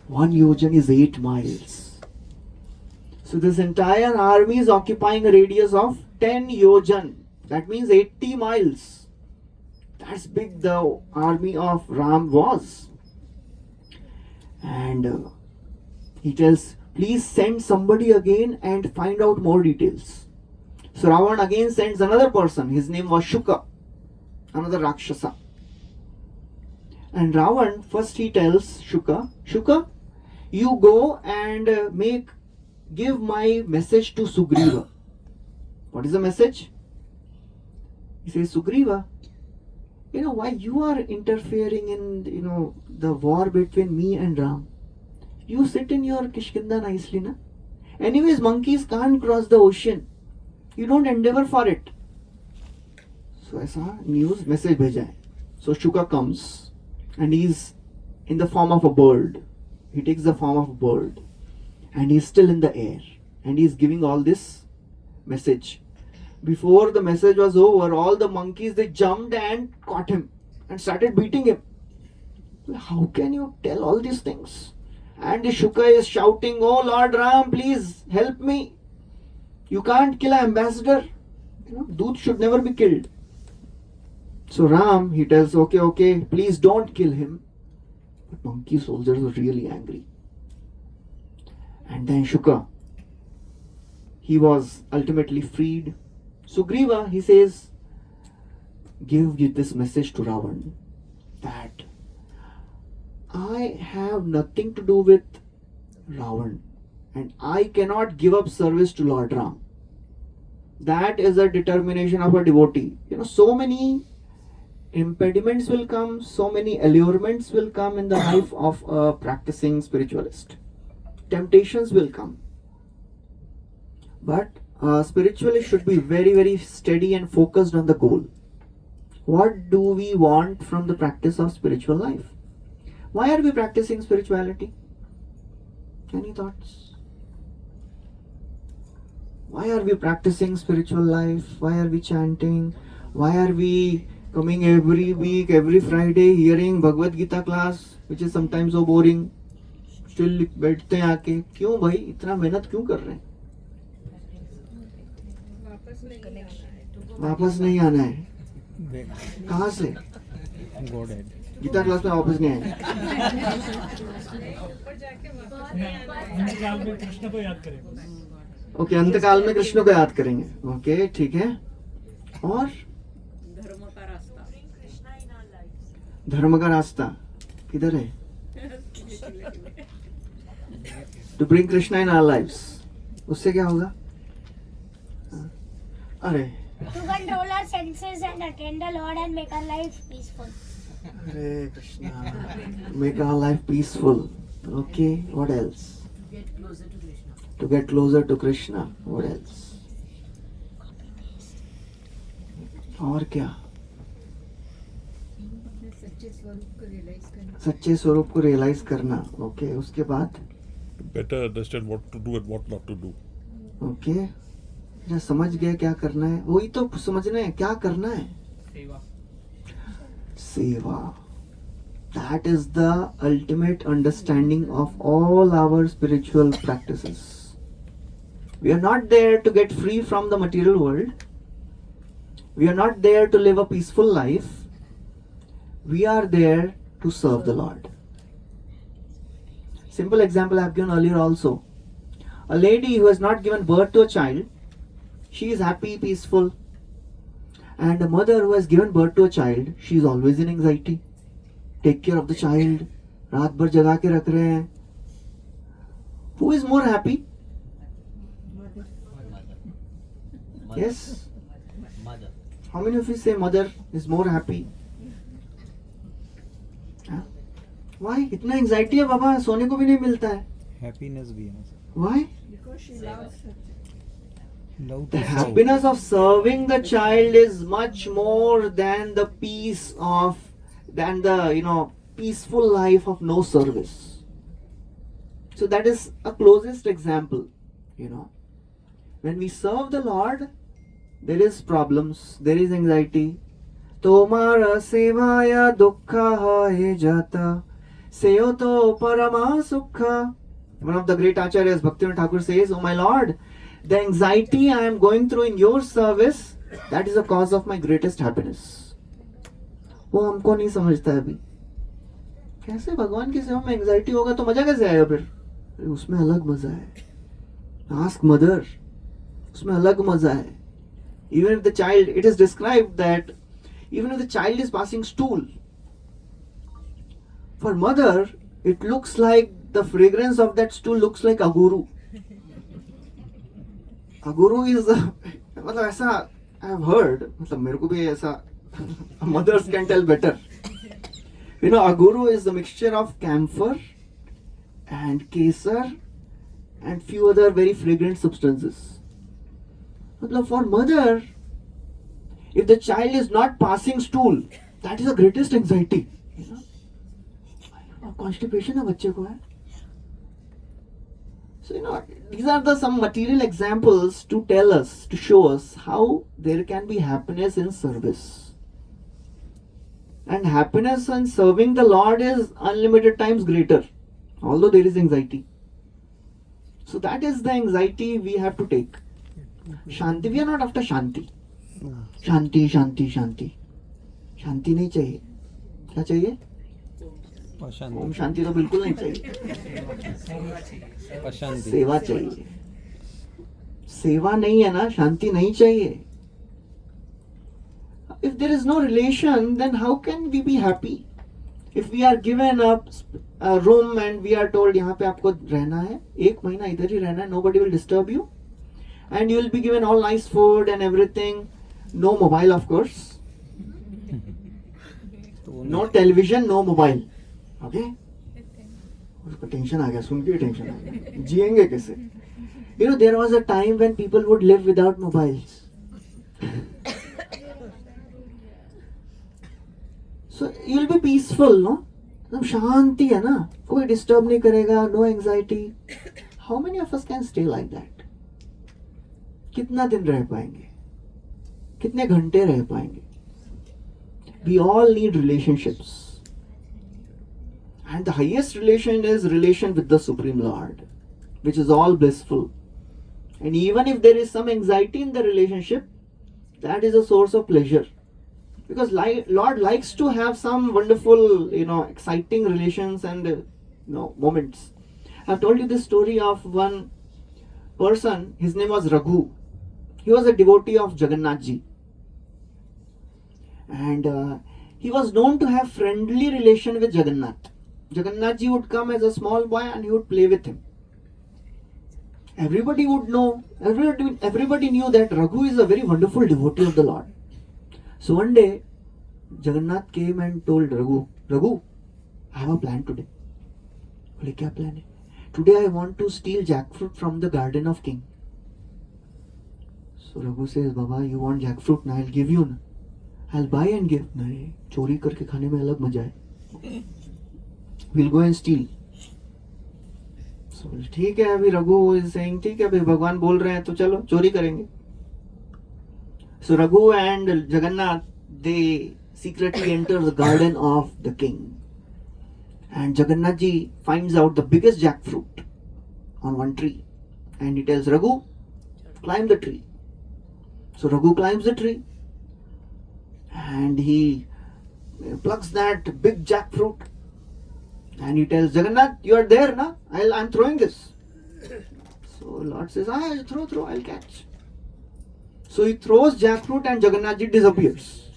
1 yojan is 8 miles. So this entire army is occupying a radius of 10 yojan. That means 80 miles. That's big the army of Ram was. And he tells, please send somebody again and find out more details. So Ravan again sends another person. His name was Shuka, another Rakshasa. And Ravan, first he tells Shuka, you go and give my message to Sugriva. What is the message? He says, Sugriva, why you are interfering in, the war between me and Ram? You sit in your Kishkinda nicely, na? Anyways, monkeys can't cross the ocean. You don't endeavor for it. So ऐसा news message भेजा है. So Shuka comes and he's in the form of a bird. He takes the form of a bird and he's still in the air and he's giving all this message. Before the message was over, all the monkeys, they jumped and caught him and started beating him. How can you tell all these things? And the Shuka is shouting, oh Lord Ram, please help me. You can't kill an ambassador. Dut should never be killed. So Ram, he tells, okay, please don't kill him. But monkey soldiers were really angry. And then Shuka, he was ultimately freed. Sugriva, he says, give this message to Ravan that I have nothing to do with Ravan and I cannot give up service to Lord Ram. That is a determination of a devotee. So many impediments will come, so many allurements will come in the life of a practicing spiritualist. Temptations will come. But spiritualist should be very, very steady and focused on the goal. What do we want from the practice of spiritual life? Why are we practicing spirituality? Any thoughts? Why are we practicing spiritual life? Why are we chanting? Why are we coming every week, every Friday, hearing Bhagavad Gita class, which is sometimes so boring? Still बैठते हैं आके, क्यों भाई इतना मेहनत क्यों कर रहे हैं? वापस नहीं आना है. कहाँ से? गीता क्लास में वापस नहीं आए. ओके, अंतकाल में कृष्ण को याद करेंगे. ओके, ठीक है. और धर्म का रास्ता किधर है? to bring Krishna in our lives. उससे क्या होगा? अरे To control our senses and attend the Lord and make our life peaceful. Hare Krishna. Make our life peaceful. Okay, what else? To get closer to Krishna. What else? और क्या? सच्चे स्वरूप को realise करना. ओके, उसके बाद Better understand what to do and what not to do. Okay, जब समझ गए क्या करना है, वही तो समझना है क्या करना है. सेवा. That is the ultimate understanding of all our spiritual practices. We are not there to get free from the material world. We are not there to live a peaceful life. We are there to serve the Lord. Simple example I have given earlier also. A lady who has not given birth to a child, she is happy, peaceful. And a mother who has given birth to a child, she is always in anxiety. Take care of the child. रात भर जगा के रख रहे हैं. Who is more happy? Yes. Mother. How many of you say mother is more happy? हाँ? Why? इतना anxiety है बाबा, सोने को भी नहीं मिलता है. हैप्पीनेस भी है ना sir. Why? Love The happiness of serving the child is much more than the peace of, than the peaceful life of no service. So that is a closest example. When we serve the Lord, there is problems, there is anxiety. Tomara sevaya dukkha hai jata seyo to parama sukha. One of the great acharyas, Bhaktivinoda Thakur, says, "Oh my Lord, the anxiety I am going through in your service, that is the cause of my greatest happiness." वो हमको नहीं समझता है अभी. कैसे भगवान की सेवा में एंजाइटी होगा तो मजा कैसे आएगा फिर? उसमें अलग मजा है. Ask mother. उसमें अलग मजा है. Even if the child, it is described that even if the child is passing stool, for mother, it looks like the fragrance of that stool looks like aguru. Aguru is मतलब ऐसा I have heard, मतलब मेरे को भी ऐसा mothers can tell better. Aguru is the mixture of camphor and kesar and few other very fragrant substances. मतलब for mother, if the child is not passing stool, that is the greatest anxiety. Constipation है बच्चे को है. So these are some material examples to tell us, to show us how there can be happiness in service. And happiness in serving the Lord is unlimited times greater, although there is anxiety. So that is the anxiety we have to take. Shanti, we are not after Shanti. Shanti, Shanti, Shanti. Shanti नहीं चाहिए. क्या चाहिए? ओम शांति तो बिल्कुल नहीं चाहिए. सेवा चाहिए. सेवा नहीं है ना, शांति नहीं चाहिए. If there is no relation, then how can we be happy? If we are given a room and we are told यहाँ पे आपको रहना है, 1 महीना इधर ही रहना है, nobody will disturb you, and you will be given all nice food and everything, no mobile of course, no television, no mobile, okay? उसको टेंशन आ गया, सुन के टेंशन आ गया, जिएंगे कैसे? There was a time when people would live without mobiles. So you'll be peaceful, no? शांति है ना, कोई disturb नहीं करेगा, no anxiety. How many of us can stay like that? कितना दिन रह पाएंगे? कितने घंटे रह पाएंगे? We all need relationships, and the highest relation is relation with the Supreme Lord, which is all blissful. And even if there is some anxiety in the relationship, that is a source of pleasure. Because Lord likes to have some wonderful, exciting relations and, moments. I've told you this story of one person. His name was Raghu. He was a devotee of Jagannath Ji. And he was known to have friendly relation with Jagannath. Jagannath Ji would come as a small boy and he would play with him. everybody would know, everybody knew that Raghu is a very wonderful devotee of the Lord. So one day, Jagannath came and told Raghu, I have a plan today. बोले क्या plan है? Today I want to steal jackfruit from the garden of king. So Raghu says, Baba, you want jackfruit? Now I'll give you. Na. I'll buy and give. नहीं, चोरी करके खाने में अलग मजा है. We'll go and steal. So ठीक है, अभी Raghu is saying, ठीक है, अभी भगवान बोल रहे हैं तो चलो चोरी करेंगे. So Raghu and Jagannath, they secretly enter the garden of the king. And Jagannath ji finds out the biggest jackfruit on one tree. And he tells Raghu, climb the tree. So Raghu climbs the tree. And he plucks that big jackfruit. And he tells Jagannath, you are there, na? I'm throwing this. So Lord says, throw, I'll catch. So he throws jackfruit and Jagannath ji disappears.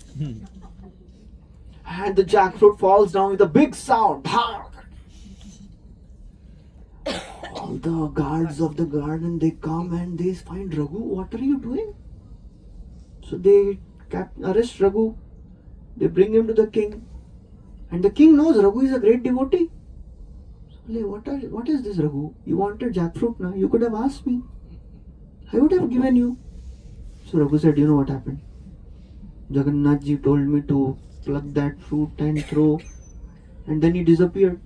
And the jackfruit falls down with a big sound. All the guards of the garden, they come and they find Raghu. What are you doing? So they arrest Raghu. They bring him to the king. And the king knows Raghu is a great devotee. So, what is this, Raghu? You wanted jackfruit, na? You could have asked me. I would have given you. So Raghu said, you know what happened? Jagannath ji told me to pluck that fruit and throw, and then he disappeared.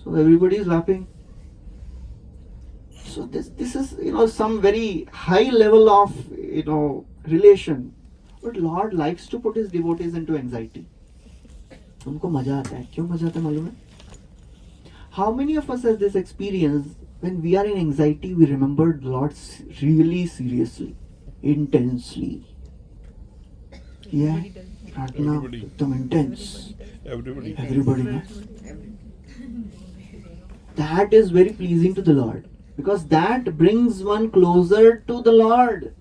So everybody is laughing. So this is some very high level of relation. But Lord likes to put his devotees into anxiety. उनको मजा आता है. क्यों मजा आता है मालूम है? How many of us has this experience? When we are in anxiety, we remember the Lord really seriously, intensely. Yeah, Pratna, एकदम intense. Everybody. Na? That is very pleasing to the Lord, because that brings one closer to the Lord.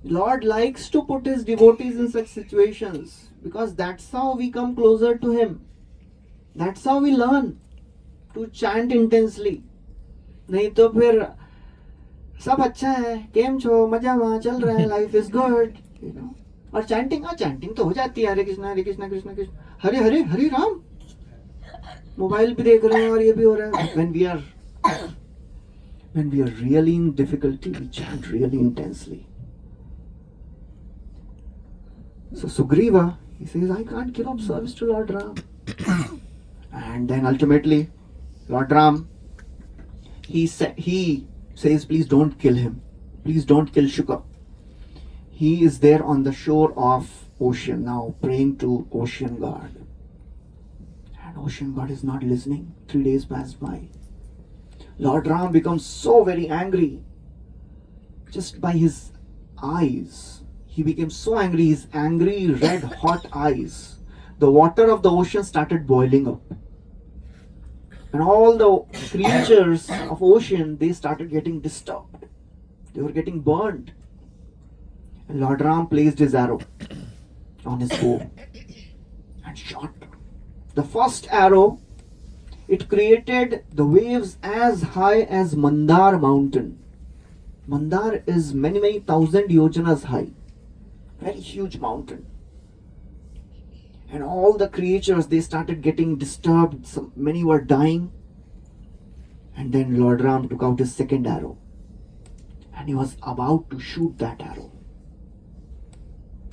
Lord likes to put his devotees in such situations, because that's how we come closer to him. That's how we learn to chant intensely. नहीं तो फिर सब अच्छा है, केम छो, मजा वहाँ चल रहा है, life is good, और chanting तो हो जाती है, हरे कृष्णा कृष्णा कृष्ण, हरे हरे हरे राम. मोबाइल भी देख रहे हैं और ये भी हो रहा है. When we are really in difficulty, we chant really intensely. So Sugriva, he says, I can't give up service to Lord Ram. And then ultimately, Lord Ram, he says, please don't kill him. Please don't kill Shuka. He is there on the shore of ocean now, praying to ocean god. And ocean god is not listening. 3 days pass by. Lord Ram becomes so very angry. Just by his eyes. He became so angry, his angry red hot eyes. The water of the ocean started boiling up. And all the creatures of ocean, they started getting disturbed. They were getting burned. And Lord Ram placed his arrow on his bow and shot. The first arrow, it created the waves as high as Mandar mountain. Mandar is many, many thousand yojanas high. Very huge mountain. And all the creatures, they started getting disturbed. Many were dying. And then Lord Ram took out his second arrow. And he was about to shoot that arrow.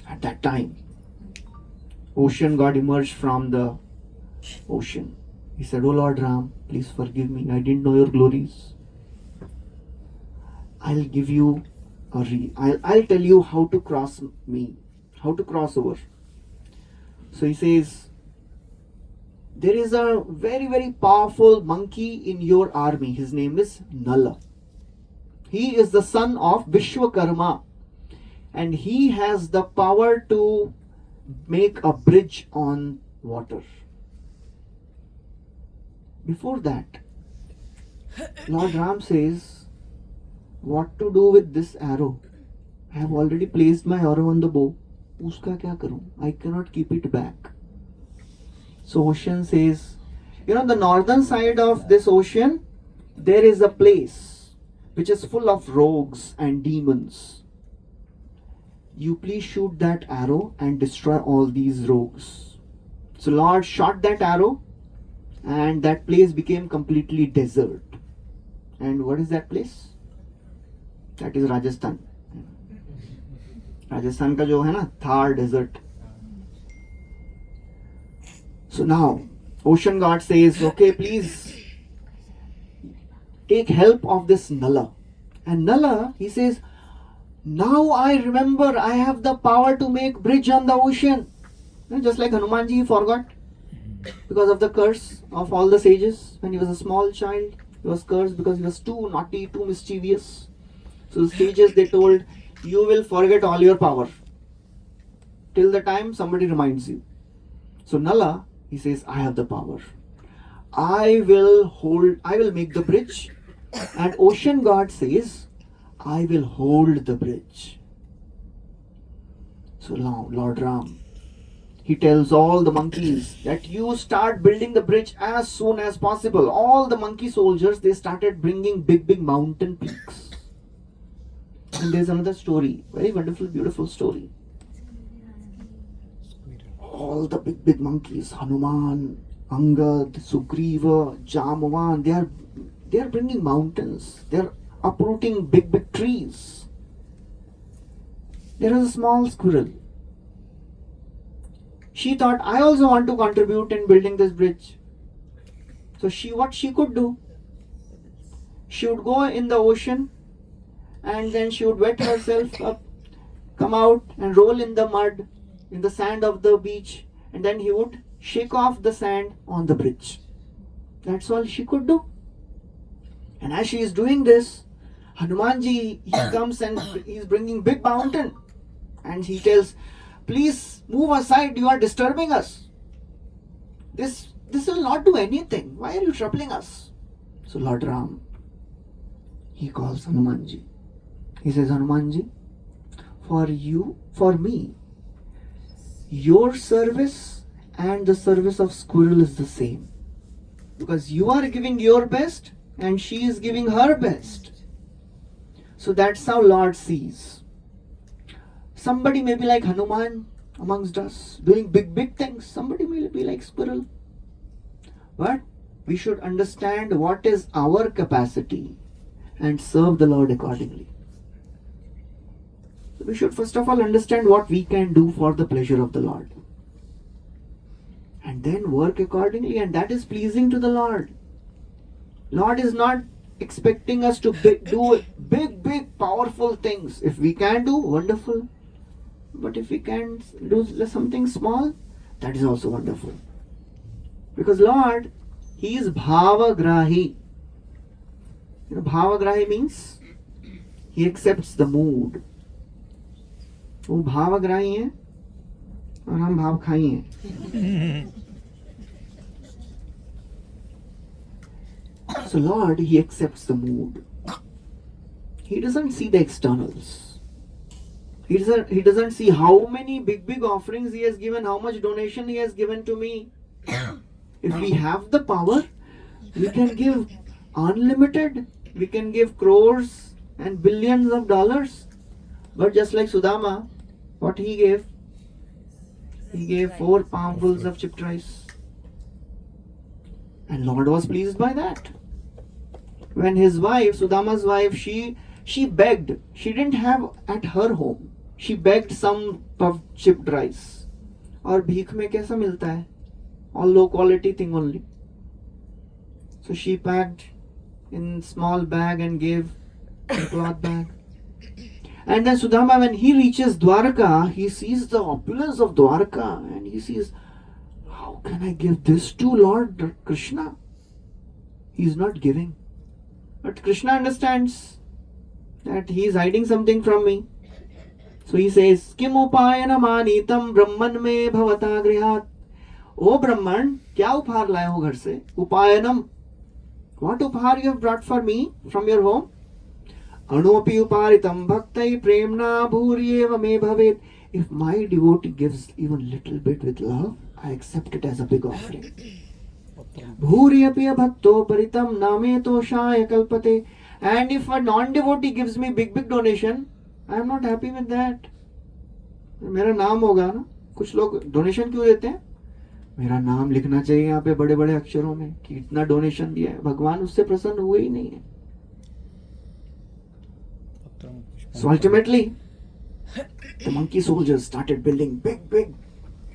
At that time, ocean god emerged from the ocean. He said, Oh Lord Ram, please forgive me. I didn't know your glories. I'll give you I'll tell you how to cross over. So he says, there is a very, very powerful monkey in your army. His name is Nala. He is the son of Vishwakarma. And he has the power to make a bridge on water. Before that, Lord Ram says, what to do with this arrow? I have already placed my arrow on the bow. Uska kya karu? I cannot keep it back. So ocean says, the northern side of this ocean there is a place which is full of rogues and demons. You please shoot that arrow and destroy all these rogues. So Lord shot that arrow and that place became completely desert. And what is that place? That is Rajasthan. Rajasthan का जो है ना Thar desert. So now Ocean God says, okay, please take help of this Nala. And Nala, he says, now I remember I have the power to make bridge on the ocean. Just like Hanumanji, he forgot because of the curse of all the sages. When he was a small child, he was cursed because he was too naughty, too mischievous. So the sages, they told, you will forget all your power till the time somebody reminds you. So Nala, he says, I have the power. I will make the bridge. And Ocean God says, I will hold the bridge. So now Lord Ram, he tells all the monkeys that you start building the bridge as soon as possible. All the monkey soldiers, they started bringing big mountain peaks. And there's another story, very wonderful, beautiful story. All the big monkeys, Hanuman, Angad, Sugriva, Jamvan, they are bringing mountains. They are uprooting big trees. There is a small squirrel. She thought, I also want to contribute in building this bridge. So what she could do, she would go in the ocean and then she would wet herself up, come out and roll in the mud, in the sand of the beach, and then he would shake off the sand on the bridge. That's all she could do. And as she is doing this, Hanumanji, he comes and he's bringing big mountain. And he tells, please move aside, you are disturbing us. This will not do anything. Why are you troubling us? So Lord Ram, he calls Hanumanji. He says, Hanumanji, for me, your service and the service of squirrel is the same. Because you are giving your best and she is giving her best. So that's how Lord sees. Somebody may be like Hanuman amongst us, doing big things. Somebody may be like squirrel. But we should understand what is our capacity and serve the Lord accordingly. So we should first of all understand what we can do for the pleasure of the Lord. And then work accordingly, and that is pleasing to the Lord. Lord is not expecting us to do big, powerful things. If we can do, wonderful. But if we can do something small, that is also wonderful. Because Lord, He is Bhavagrahi. You know, Bhavagrahi means He accepts the mood. वो भावग्राही हैं और हम भावखाई हैं. So Lord, He accepts the mood. He doesn't see the externals. He doesn't see how many big offerings He has given, how much donation He has given to me. If we have the power, we can give unlimited. We can give crores and billions of dollars. But just like Sudama, what he gave? He gave 4 palmfuls of chipped rice. And Lord was pleased by that. When his wife, Sudama's wife, she begged. She didn't have at her home. She begged some puffed chipped rice. और भीख में कैसा मिलता है? All low quality thing only. So she packed in small bag and gave a cloth bag. And then Sudama, when he reaches Dwarka, he sees the opulence of Dwarka and he sees, how can I give this to Lord Krishna? He is not giving. But Krishna understands that he is hiding something from me. So he says, Kim upayana manitam brahman me bhavata grihat. O Brahman, kya upahar laye ho ghar se? Upayanam. What upahar you have brought for me from your home? Anupi uparitam bhaktai premna bhuryeva me bhavet. If my devotee gives even little bit with love, I accept it as a big offering. Bhuryapi bhakto paritam name toshaya kalpate. And if a non-devotee gives me big donation, I am not happy with that. मेरा नाम होगा ना. कुछ लोग donation क्यों देते हैं? मेरा नाम लिखना चाहिए यहाँ पे बड़े बड़े अक्षरों में कि इतना डोनेशन दिया है. भगवान उससे प्रसन्न हुए ही नहीं है. So ultimately, the monkey soldiers started building big,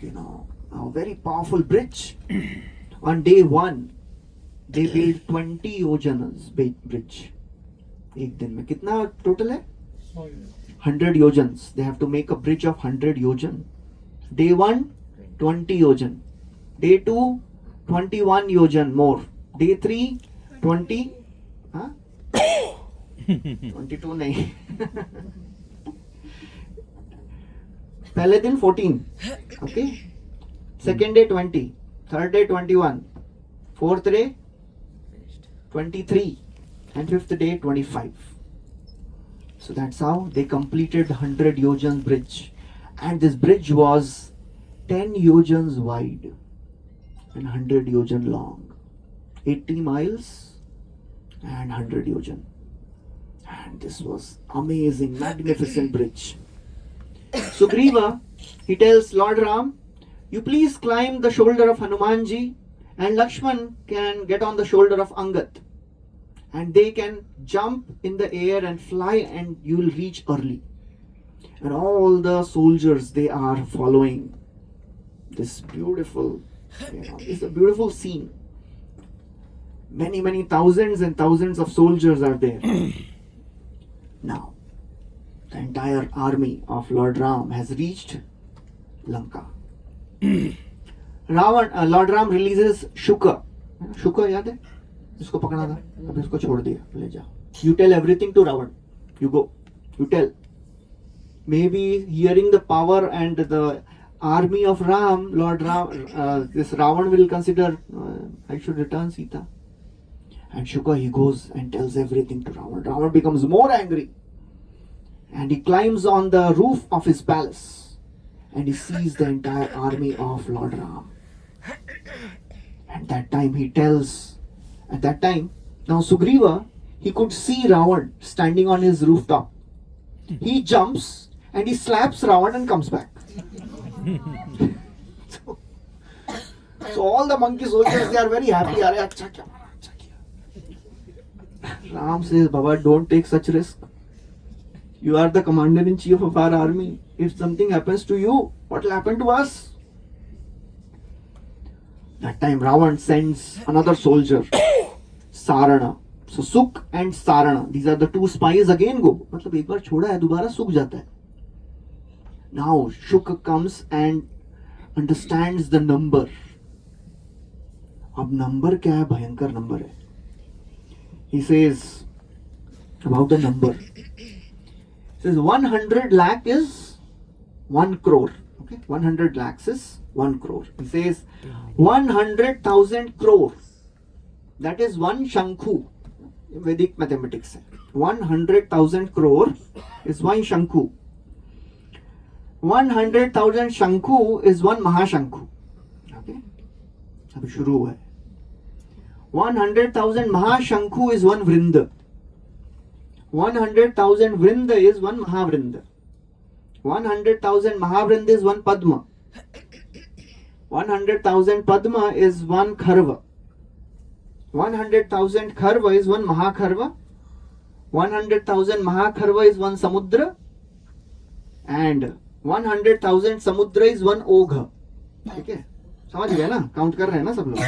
a very powerful bridge. On day one, they built 20 yojanas bridge. एक दिन में कितना टोटल है? 100 yojans. They have to make a bridge of 100 yojan. Day 1, 20 yojan. Day 2, 21 yojan more. Day 3, 20. Huh? 22 नहीं. पहले दिन 14. Okay. Second day 20. Third day 21. Fourth day 23. And fifth day 25. So that's how they completed the 100 yojans bridge. And this bridge was 10 yojans wide and 100 yojan long. 80 miles and 100 yojan. And this was amazing, magnificent bridge. Sugriva, he tells Lord Ram, you please climb the shoulder of Hanumanji and Lakshman can get on the shoulder of Angad. And they can jump in the air and fly and you will reach early. And all the soldiers, they are following this beautiful, it's a beautiful scene. Many thousands and thousands of soldiers are there. Now, the entire army of Lord Ram has reached Lanka. Lord Ram releases Shuka. Shuka याद है? इसको पकड़ा था, अब इसको छोड़ दिया, ले जाओ. You tell everything to Ravan. You go. You tell. Maybe hearing the power and the army of Ram, Lord Ram, this Ravan will consider I should return Sita. And Shuka, he goes and tells everything to Ravan. Ravan becomes more angry. And he climbs on the roof of his palace. And he sees the entire army of Lord Ram. And that time he tells, at that time, now Sugriva, he could see Ravan standing on his rooftop. He jumps and he slaps Ravan and comes back. so all the monkey soldiers, they are very happy. Are acha kya, acha kya. Ram says, Baba, don't take such risk. You are the commander-in-chief of our army. If something happens to you, what will happen to us? That time Ravan sends another soldier, Sarana. So Suk and Sarana, these are the two spies again go. मतलब एक बार छोड़ा है दोबारा सुख जाता है. Now Shuk comes and understands the number. अब number क्या है? भयंकर number है. He says about the number. He says 100 lakh is 1 crore. Okay, 100 lakhs is 1 crore. He says 100,000 crore. That is 1 Shankhu. Vedic mathematics. 100,000 crore is 1 Shankhu. 100,000 Shankhu is 1 Mahashankhu. Okay? अभी शुरू हुआ है. 100,000 Mahashankhu is 1 Vrinda. 100,000 Vrinda is 1 Mahavrinda. 100,000 Mahavrinda is 1 Padma. 100,000 Padma is 1 Kharva. 100,000 Kharva is 1 Mahakharva. 100,000 Mahakharva is 1 Samudra. And 100,000 Samudra is 1 Ogha. ठीक है? समझ गए ना? Count कर रहे हैं ना सब लोग?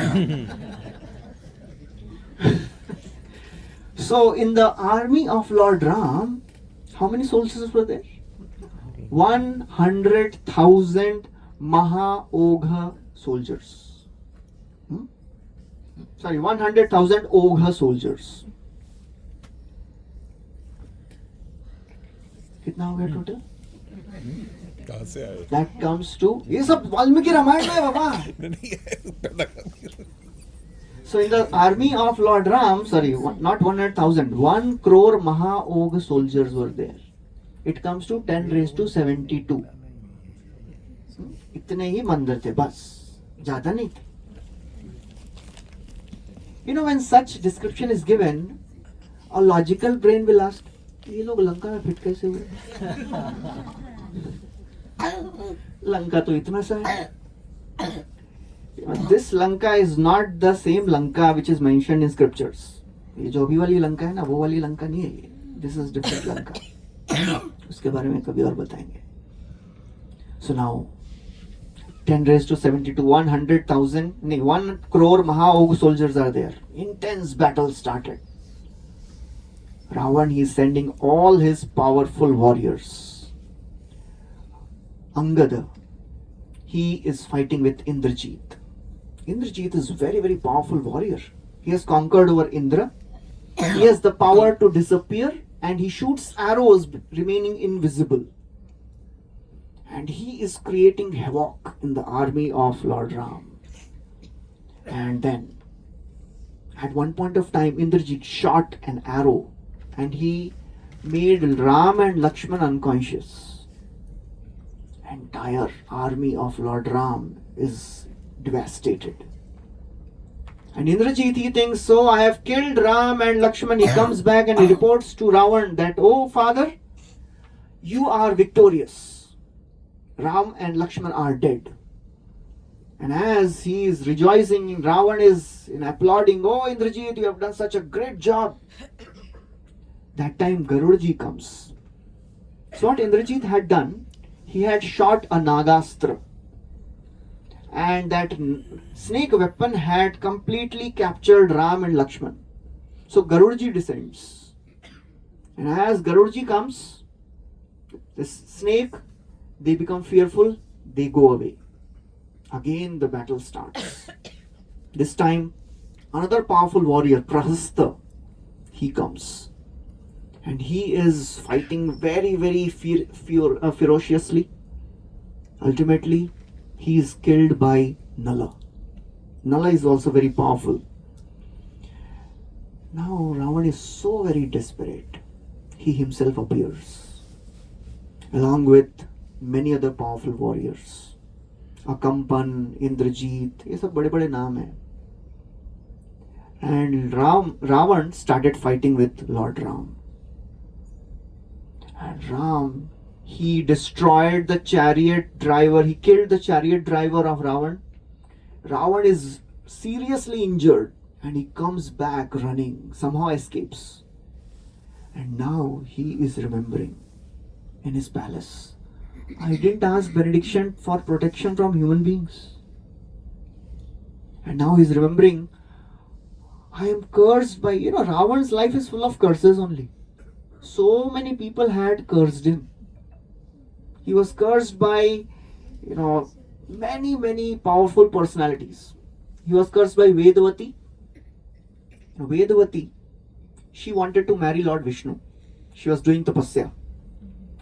So in the army of Lord Ram, how many soldiers were there? 100,000 Maha-Ogha soldiers. Sorry, 100,000 Ogha soldiers. कितना हो गया टोटल? कहाँ से आए? That comes to, ये सब वाल्मीकि रामायण में है बाबा. So in the army of Lord Ram, sorry, not 100,000, 1 crore Maha-Ogha soldiers were there. It comes to 10 raised to 72. इतने ही मंदिर थे बस, ज्यादा नहीं थे. When such description is given, a logical brain will ask, ये लोग लंका में फिट कैसे हुए? लंका तो इतना सा है. This Lanka is not the same Lanka which is mentioned in scriptures. ये जो अभी वाली लंका है ना, वो वाली लंका नहीं है ये. This is different Lanka. उसके बारे में कभी और बताएंगे. So now 10 raised to 72, 100,000, 1 crore Mahaog soldiers are there. Intense battle started. Ravan, he is sending all his powerful warriors. Angada, he is fighting with Indrajit. Indrajit is very, very powerful warrior. He has conquered over Indra. He has the power to disappear and he shoots arrows remaining invisible. And he is creating havoc in the army of Lord Ram. And then, at one point of time, Indrajit shot an arrow and he made Ram and Lakshman unconscious. Entire army of Lord Ram is devastated. And Indrajit, he thinks, so I have killed Ram and Lakshman. He comes back and he reports to Ravan that, oh father, you are victorious. Ram and Lakshman are dead. And as he is rejoicing, Ravan is applauding, oh Indrajit, you have done such a great job. That time Garudaji comes. So what Indrajit had done, he had shot a Nagastra. And that snake weapon had completely captured Ram and Lakshman. So Garudaji descends. And as Garudaji comes, this snake, they become fearful, they go away. Again the battle starts. This time, another powerful warrior, Prahasta, he comes. And he is fighting very, very ferociously. Ultimately, he is killed by Nala. Nala is also very powerful. Now Ravan is so very desperate. He himself appears, along with many other powerful warriors. Akampan, Indrajit, ये सब बड़े बड़े नाम हैं. And Ravan started fighting with Lord Ram. And Ram, he destroyed the chariot driver. He killed the chariot driver of Ravan. Ravan is seriously injured and he comes back running, somehow escapes. And now he is remembering in his palace, I didn't ask benediction for protection from human beings. And now he's remembering, I am cursed by, Ravan's life is full of curses only. So many people had cursed him. He was cursed by, many, many powerful personalities. He was cursed by Vedavati. Vedavati, she wanted to marry Lord Vishnu. She was doing tapasya.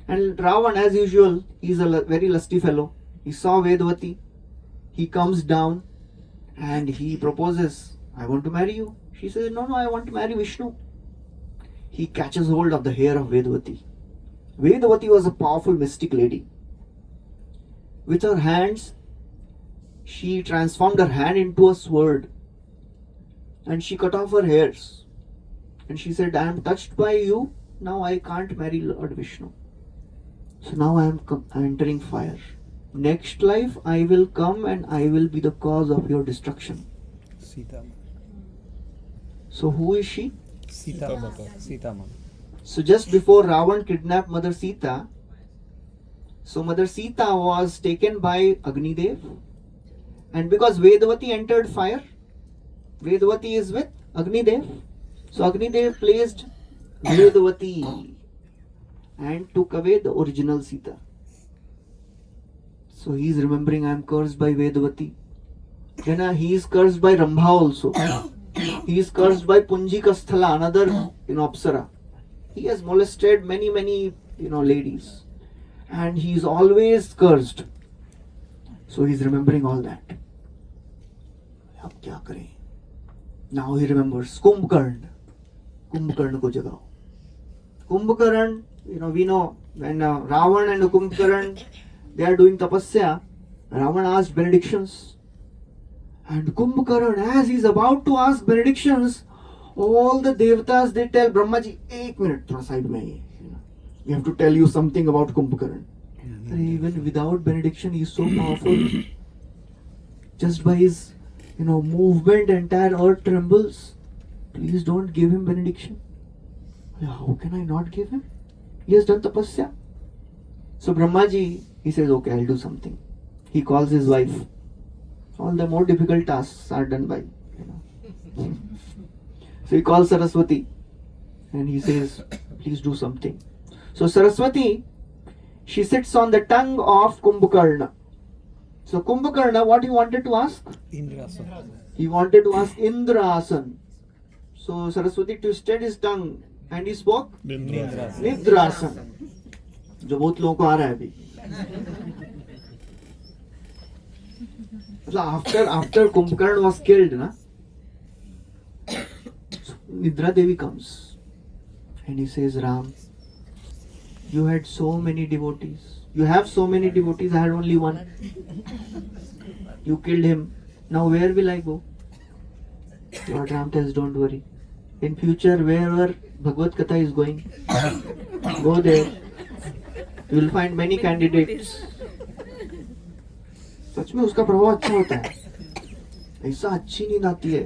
And Ravan, as usual, is a very lusty fellow. He saw Vedavati. He comes down and he proposes, I want to marry you. She says, no, I want to marry Vishnu. He catches hold of the hair of Vedavati. Vedavati was a powerful mystic lady. With her hands, she transformed her hand into a sword. And she cut off her hairs. And she said, I am touched by you. Now I can't marry Lord Vishnu. So now I am entering fire. Next life I will come and I will be the cause of your destruction. Sita. So who is she? Sita Mata. Sita Mata. So just before Ravan kidnapped Mother Sita, so Mother Sita was taken by Agnidev. And because Vedavati entered fire, Vedavati is with Agnidev. So Agnidev placed Vedavati and took away the original Sita. So he is remembering, I am cursed by Vedavati. Then he is cursed by Rambha also. He is cursed by Punjikasthala, another Apsara. He has molested many, many ladies. And he is always cursed. So he is remembering all that. Ab kya kare? Now he remembers Kumbhakarna. Kumbhakarna ko jagao. Kumbhakarna, we know when Ravan and Kumbhakarna, they are doing tapasya, Ravan asked benedictions. And Kumbhakarna, as he's about to ask benedictions, all the devatas, they tell Brahmaji, 1 minute, thoda side mein hi, we have to tell you something about Kumbhakarna. And even without benediction, he's so powerful. Just by his, movement, entire earth trembles. Please don't give him benediction. How can I not give him? He has done tapasya. So Brahmaji, he says, okay, I'll do something. He calls his wife. All the more difficult tasks are done by, So he calls Saraswati and he says, please do something. So Saraswati, she sits on the tongue of Kumbhakarna. So Kumbhakarna, what he wanted to ask? Indrasana. He wanted to ask Indrasan. So Saraswati twisted his tongue and he spoke Nidrasana. Nidrasan. जो बहुत लोगों को आ रहा है अभी. मतलब after Kumbhakarna was killed, na, Nidra Devi comes and he says, Ram, you had so many devotees. You have so many devotees. I had only one. You killed him. Now where will I go? Lord Ram tells, don't worry. In future, wherever Bhagavad Katha is going, go there. You will find many candidates. सच में उसका प्रभाव अच्छा होता है. ऐसा अच्छी नींद आती है.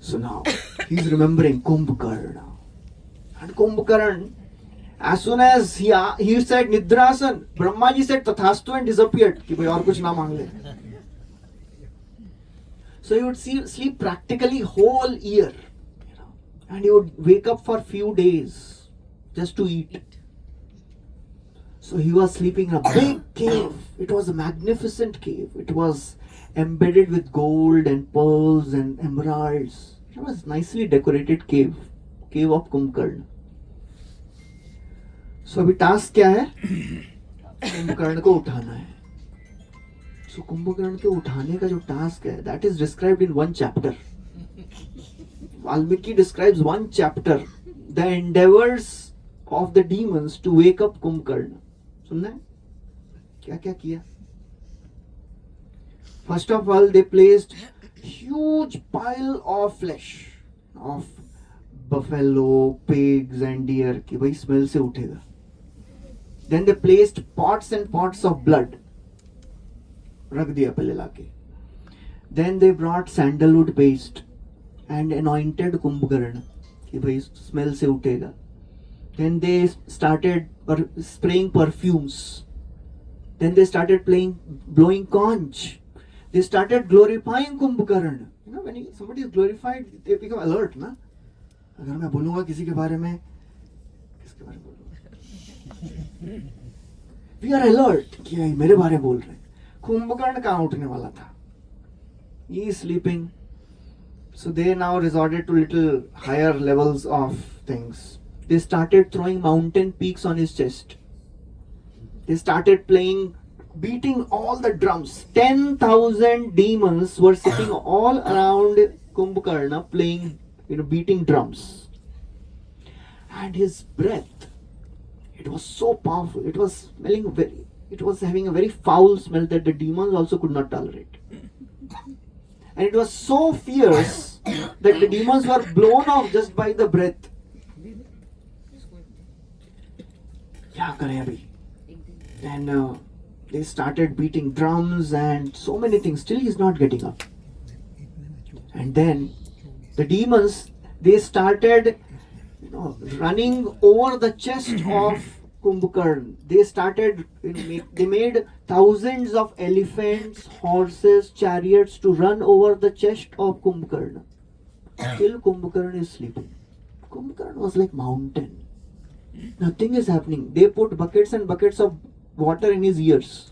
So now he's remembering Kumbhakarna. And Kumbhakarna, as soon as he said Nidrasan, Brahmaji said Tathastu and disappeared. कि भाई और कुछ ना मांग ले. So he would sleep practically whole year, and he would wake up for few days just to eat. So he was sleeping in a big cave. It was a magnificent cave. It was embedded with gold and pearls and emeralds. It was nicely decorated cave of Kumbhakarna. So अभी task क्या है? कुंभकर्ण को उठाना है. So Kumbhakarna के उठाने का जो टास्क है, that is described in one chapter. Valmiki describes one chapter, the endeavors of the demons to wake up Kumbhakarna. सुनना है? क्या क्या किया? First of all, they placed huge pile of flesh of buffalo, pigs and deer कि भाई smell से उठेगा. Then they placed pots and pots of blood. रख दिया पहले लाके. Then they brought sandalwood paste and anointed Kumbhakarna कि भाई smell से उठेगा. Then they started spraying perfumes. Then they started blowing conch. They started glorifying Kumbhakarna. When somebody is glorified, they become alert, ना? अगर मैं बोलूँगा किसी के बारे में, किसके बारे में बोलूँगा? We are alert कि ये मेरे बारे में बोल रहे हैं. कुंभकर्ण कहाँ उठने वाला था? He is sleeping. So they now resorted to little higher levels of things. They started throwing mountain peaks on his chest. They started beating all the drums. 10,000 demons were sitting all around Kumbhakarna beating drums. And his breath, it was so powerful. It was having a very foul smell that the demons also could not tolerate. And it was so fierce that the demons were blown off just by the breath. क्या करें अभी? And they started beating drums and so many things. Still he is not getting up. And then the demons, they started running over the chest of Kumbhakarna. They made thousands of elephants, horses, chariots to run over the chest of Kumbhakarna. Still Kumbhakarna is sleeping. Kumbhakarna was like mountain. Nothing is happening. They put buckets and buckets of water in his ears.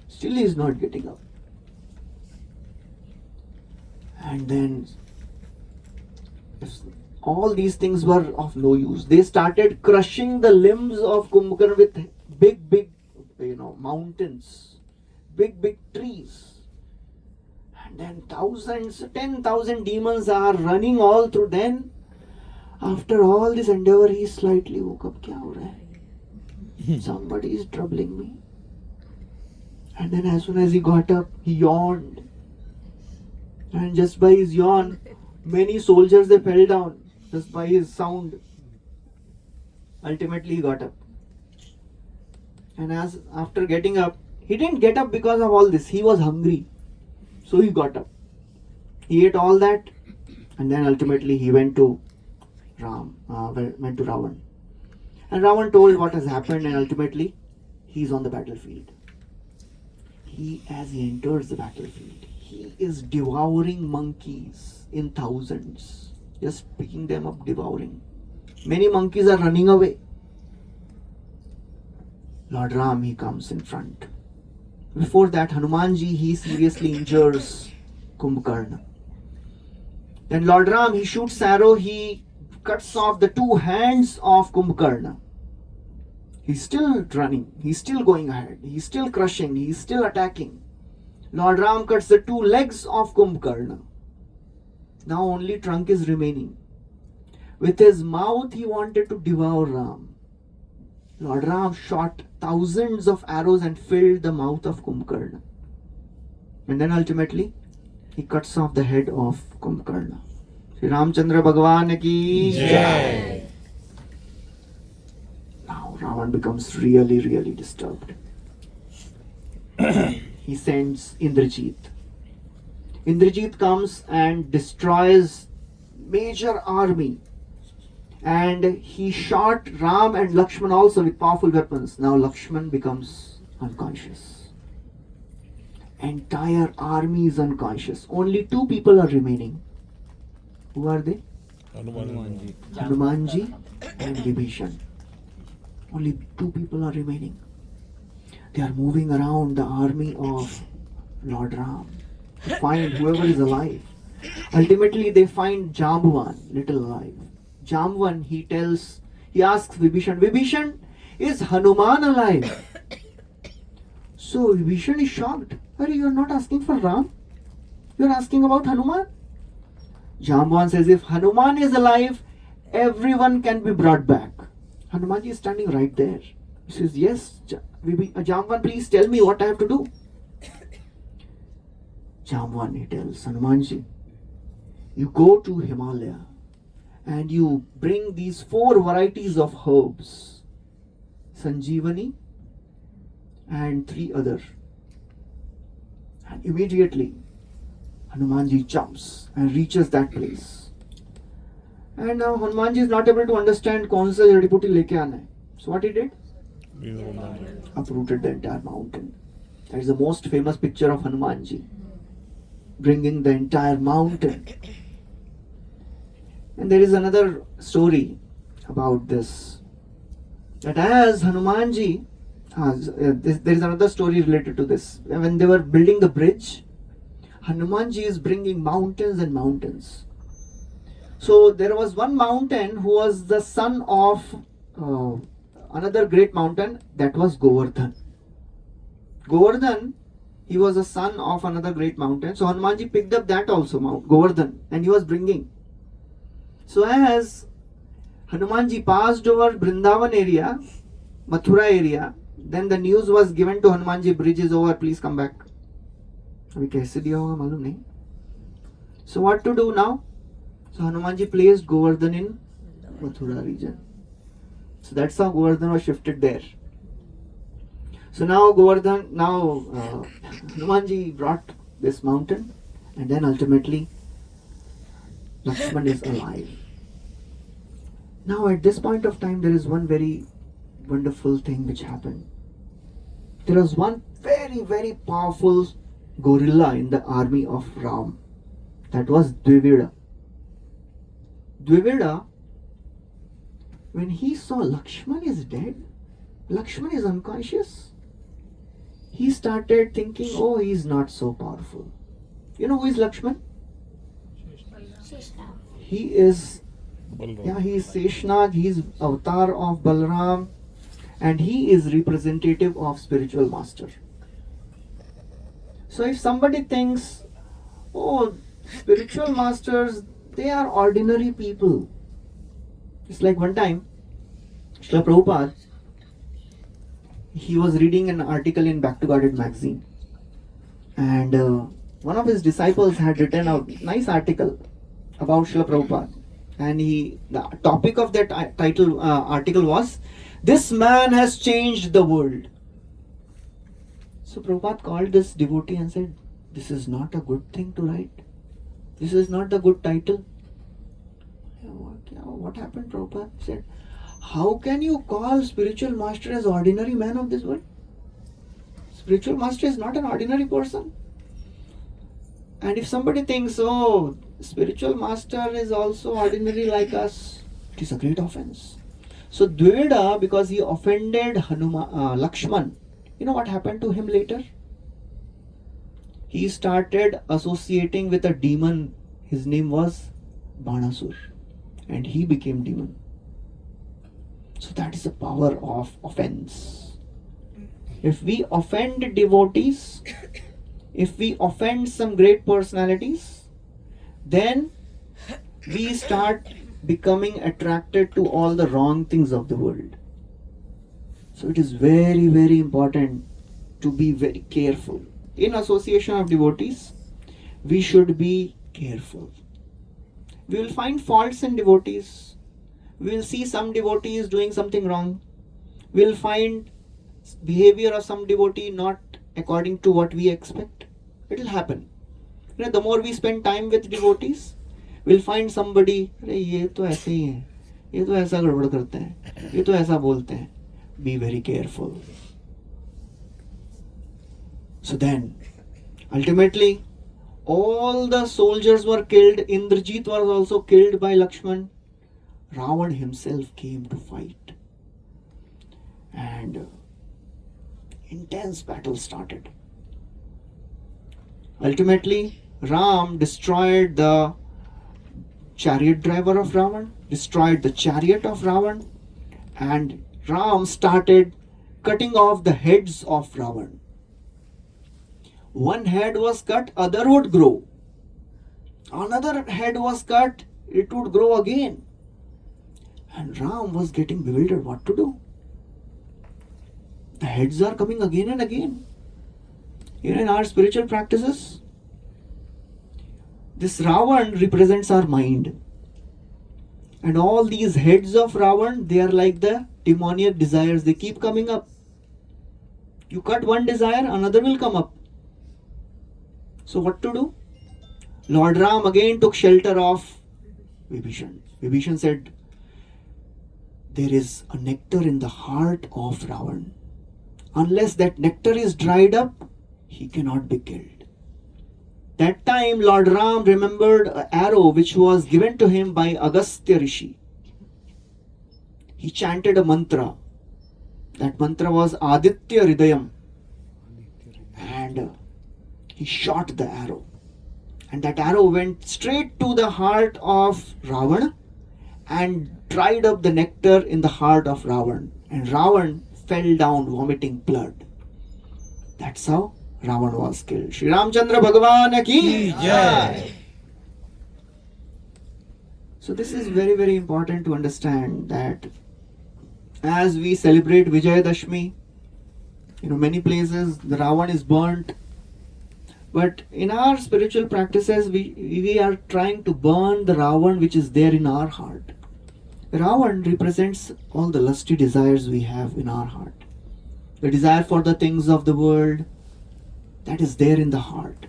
Still he is not getting up. And then all these things were of no use. They started crushing the limbs of Kumbhakarna with big mountains, big trees. And then 10,000 demons are running all through. Then after all this endeavor, he slightly woke up. क्या हो रहा है? Somebody is troubling me. And then as soon as he got up, he yawned. And just by his yawn, many soldiers they fell down just by his sound. Ultimately he got up. And as after getting up, he didn't get up because of all this. He was hungry. So he got up. He ate all that, and then ultimately he went to Ravan. And Ravan told what has happened, and ultimately he's on the battlefield. As he enters the battlefield, he is devouring monkeys in thousands, just picking them up, devouring. Many monkeys are running away. Lord Ram, he comes in front. Before that, Hanumanji, he seriously injures Kumbhakarna. Then Lord Ram, he shoots arrow, he cuts off the two hands of Kumbhakarna. He's still running, he's still going ahead, he's still crushing, he's still attacking. Lord Ram cuts the two legs of Kumbhakarna. Now only trunk is remaining. With his mouth, he wanted to devour Ram. Lord Ram shot thousands of arrows and filled the mouth of Kumbhakarna. And then ultimately, he cuts off the head of Kumbhakarna. Shri Ramchandra Bhagwan ki Jai. Now Ravan becomes really, really disturbed. He sends Indrajit. Indrajit comes and destroys major army. And he shot Ram and Lakshman also with powerful weapons. Now Lakshman becomes unconscious. Entire army is unconscious. Only two people are remaining. Who are they? Hanumanji. Hanumanji and Vibhishan. Only two people are remaining. They are moving around the army of Lord Ram to find whoever is alive. Ultimately, they find Jambavan, little alive. Jambavan, he asks Vibhishan, is Hanuman alive? So Vibhishan is shocked. Are you are not asking for Ram? You are asking about Hanuman? Jambavan says, if Hanuman is alive, everyone can be brought back. Hanumanji is standing right there. He says, yes, Jambavan, please tell me what I have to do. Jambavan, he tells Hanumanji, you go to Himalaya and you bring these 4 varieties of herbs, Sanjeevani and 3 other. And immediately, Hanumanji jumps and reaches that place. And now Hanumanji is not able to understand kaun sa jadi buti leke aana hai. So what he did? Uprooted the entire mountain. That is the most famous picture of Hanumanji, bringing the entire mountain. And there is another story about this. That as Hanumanji, there is another story related to this. When they were building the bridge, Hanumanji is bringing mountains and mountains. So there was one mountain who was the son of another great mountain, that was Govardhan. Govardhan, he was a son of another great mountain. So Hanumanji picked up that also, Mount Govardhan, and he was bringing. So as Hanumanji passed over Vrindavan area, Mathura area, then the news was given to Hanumanji, bridge is over, please come back. अभी कैसे दिया होगा मालूम नहीं. So what to do now? So Hanumanji placed Govardhan in Mathura region. So that's how Govardhan was shifted there. So now Hanumanji brought this mountain, and then ultimately Lakshman is alive. Now at this point of time, there is one very wonderful thing which happened. There was one very, very powerful gorilla in the army of Ram. That was Dvivida. Dvivida, when he saw Lakshman is dead, Lakshman is unconscious, he started thinking, oh, he is not so powerful. You know who is Lakshman? Sheshnag. He is Balram. he is Seshnag, he is avatar of Balram, and he is representative of spiritual master. So if somebody thinks, oh, spiritual masters, they are ordinary people. It's like one time, Srila Prabhupada, he was reading an article in Back to Guarded magazine. And one of his disciples had written a nice article about Srila Prabhupada. And the topic of that article was, "This man has changed the world." So Prabhupada called this devotee and said, "This is not a good thing to write. This is not a good title." What happened, Prabhupada? He said, "How can you call spiritual master as ordinary man of this world? Spiritual master is not an ordinary person. And if somebody thinks, oh, spiritual master is also ordinary like us, it is a great offense." So Dvivida, because he offended Lakshman, you know what happened to him later? He started associating with a demon. His name was Banasur, and he became demon. So that is the power of offense. If we offend devotees, if we offend some great personalities, then we start becoming attracted to all the wrong things of the world. So it is very, very important to be very careful. In association of devotees, we should be careful. We will find faults in devotees. We will see some devotees doing something wrong. We will find behavior of some devotee not according to what we expect. It will happen. The more we spend time with devotees, we'll find somebody, "अरे ये तो ऐसे ही है, ये तो ऐसा गड़बड़ करते हैं, ये तो ऐसा बोलते हैं." Be very careful. So then, ultimately, all the soldiers were killed. Indrajit was also killed by Lakshman. Ravan himself came to fight. And intense battle started. Ultimately, Ram destroyed the chariot driver of Ravan, destroyed the chariot of Ravan, and Ram started cutting off the heads of Ravan. One head was cut, other would grow. Another head was cut, it would grow again. And Ram was getting bewildered what to do. The heads are coming again and again. In our spiritual practices, this Ravan represents our mind. And all these heads of Ravan, they are like the demoniac desires. They keep coming up. You cut one desire, another will come up. So what to do? Lord Ram again took shelter of Vibhishan. Vibhishan said, "There is a nectar in the heart of Ravan. Unless that nectar is dried up, he cannot be killed." That time Lord Ram remembered an arrow which was given to him by Agastya Rishi. He chanted a mantra. That mantra was Aditya Hridayam. And he shot the arrow. And that arrow went straight to the heart of Ravana and dried up the nectar in the heart of Ravan. And Ravan fell down vomiting blood. That's how Ravan was killed. Shri Ramchandra Bhagavan ki jai. So this is very, very important to understand that as we celebrate Vijayadashmi, many places the Ravan is burnt. But in our spiritual practices, we are trying to burn the Ravan which is there in our heart. Ravan represents all the lusty desires we have in our heart. The desire for the things of the world, that is there in the heart.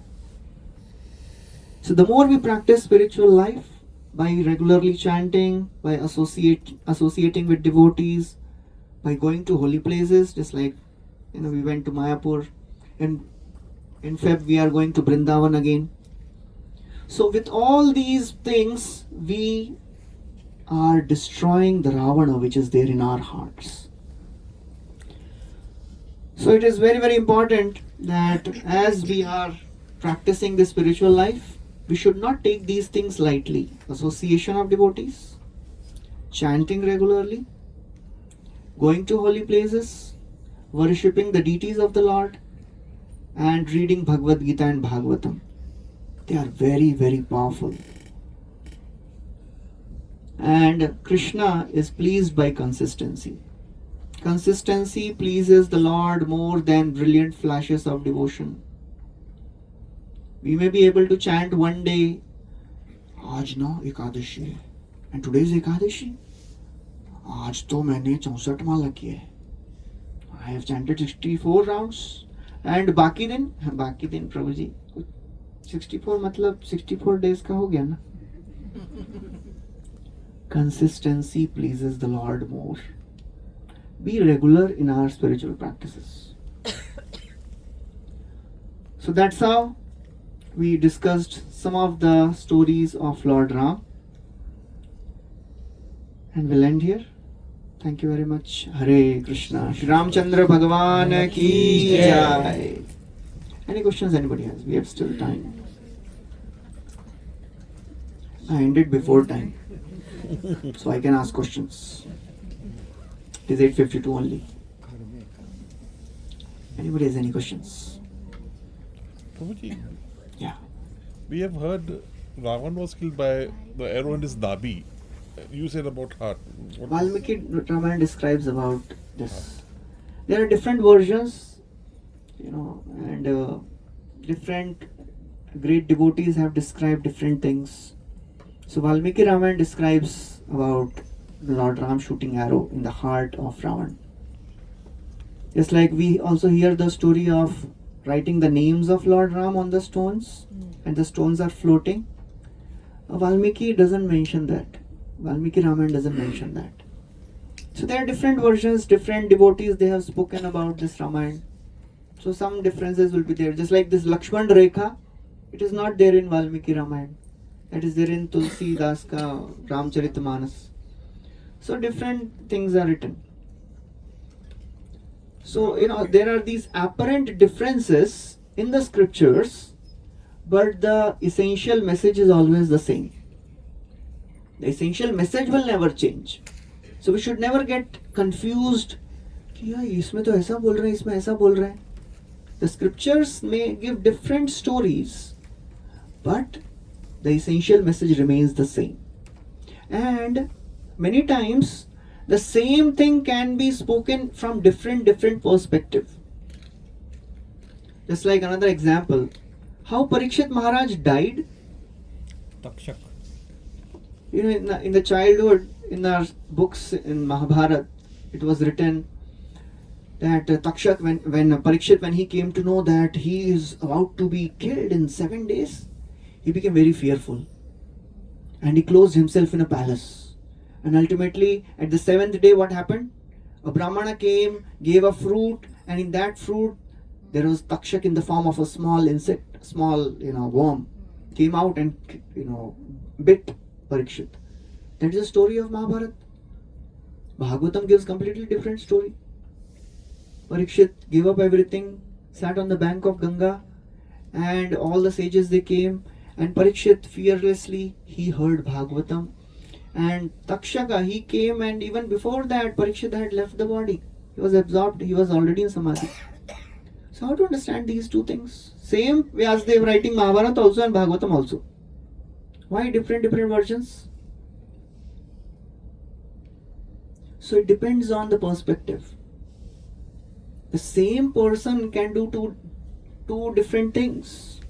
So the more we practice spiritual life, by regularly chanting, by associating with devotees, by going to holy places, just like we went to Mayapur, and in Feb we are going to Vrindavan again. So with all these things, we are destroying the Ravana which is there in our hearts. So it is very, very important that as we are practicing the spiritual life, we should not take these things lightly. Association of devotees, chanting regularly, going to holy places, worshipping the deities of the Lord, and reading Bhagavad Gita and Bhagavatam. They are very, very powerful. And Krishna is pleased by consistency. Consistency pleases the Lord more than brilliant flashes of devotion. We may be able to chant one day, आज ना एकादशी है, and today is Ekadashi. आज तो मैंने 64 माला किए है. I have chanted 64 rounds. And बाकी दिन प्रभु जी 64 मतलब 64 days का हो गया ना. Consistency pleases the Lord more. Be regular in our spiritual practices. So that's how we discussed some of the stories of Lord Ram. And we'll end here. Thank you very much. Hare Krishna. Shri Ramchandra Bhagavan ki jai. Any questions anybody has? We have still time. I ended before time, so I can ask questions. It is 8:52 only. Anybody has any questions? Prabhuji, Yeah. we have heard Ravan was killed by the arrow in his nabi. You said about heart. What- Valmiki Ramayana describes about this. There are different versions, and different great devotees have described different things. So Valmiki Ramayana describes about Lord Ram shooting arrow in the heart of Ravan. Just like we also hear the story of writing the names of Lord Ram on the stones, and the stones are floating. Valmiki doesn't mention that. Valmiki Ramayana doesn't mention that. So there are different versions, different devotees, they have spoken about this Ramayana. So some differences will be there. Just like this Lakshman Rekha, it is not there in Valmiki Ramayana. That is there in Tulsi Das ka Ramcharitmanas. So different things are written. So there are these apparent differences in the scriptures, but the essential message is always the same. The essential message will never change. So we should never get confused कि यार इसमें तो ऐसा बोल रहे हैं, इसमें ऐसा बोल रहे हैं. The scriptures may give different stories, but the essential message remains the same. And many times the same thing can be spoken from different perspective. Just like another example, how Parikshit Maharaj died. Takshak. In the childhood, in our books in Mahabharata, it was written that Takshak, when Parikshit, when he came to know that he is about to be killed in 7 days, he became very fearful, and he closed himself in a palace. And ultimately, at the 7th day, what happened? A Brahmana came, gave a fruit, and in that fruit, there was Takshak in the form of a small insect, small worm, came out and bit Parikshit. That is the story of Mahabharata. Bhagavatam gives completely different story. Parikshit gave up everything, sat on the bank of Ganga, and all the sages they came, and Parikshit fearlessly he heard Bhagavatam. And Takshaka, he came, and even before that Parikshit had left the body. He was absorbed, he was already in Samadhi. So how to understand these two things? Same Vyasdev writing Mahabharata also and Bhagavatam also. Why different versions? So it depends on the perspective. The same person can do two different things.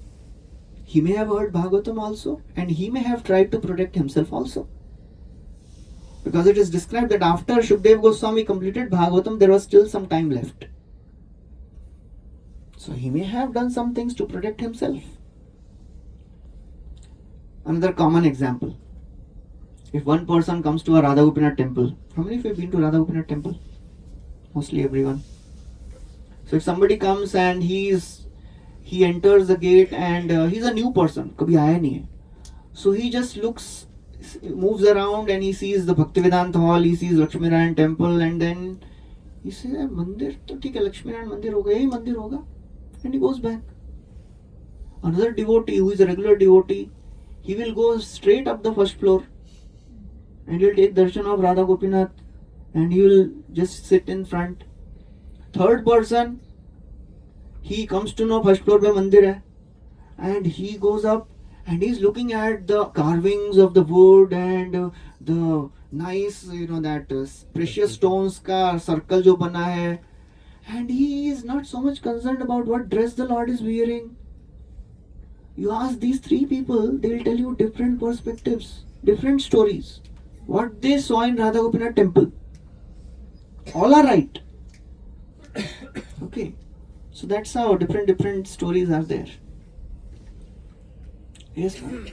He may have heard Bhagavatam also, and he may have tried to protect himself also. Because it is described that after Shukdev Goswami completed Bhagavatam, there was still some time left. So he may have done some things to protect himself. Another common example. If one person comes to a Radha Gopinath temple, how many of you have been to Radha Gopinath temple? Mostly everyone. So if somebody comes and he enters the gate and he's a new person, kabhi aaya nahi hai. So he just moves around and he sees the Bhaktivedanta hall, he sees Lakshmi Narayan temple, and then he says, mandir to theek hai, Lakshmi Narayan mandir hoga, yahi mandir hoga, and he goes back. Another devotee who is a regular devotee, he will go straight up the first floor and he will take darshan of Radha Gopinath and he will just sit in front. Third person, he comes to know first floor pe mandir hai, and he goes up and he's looking at the carvings of the wood and the nice, that precious stones ka circle jo bana hai, and he is not so much concerned about what dress the Lord is wearing. You ask these three people, they'll tell you different perspectives, different stories. What they saw in Radha Gopinath temple. All are right. Okay. So that's how different stories are there. Yes, ma'am.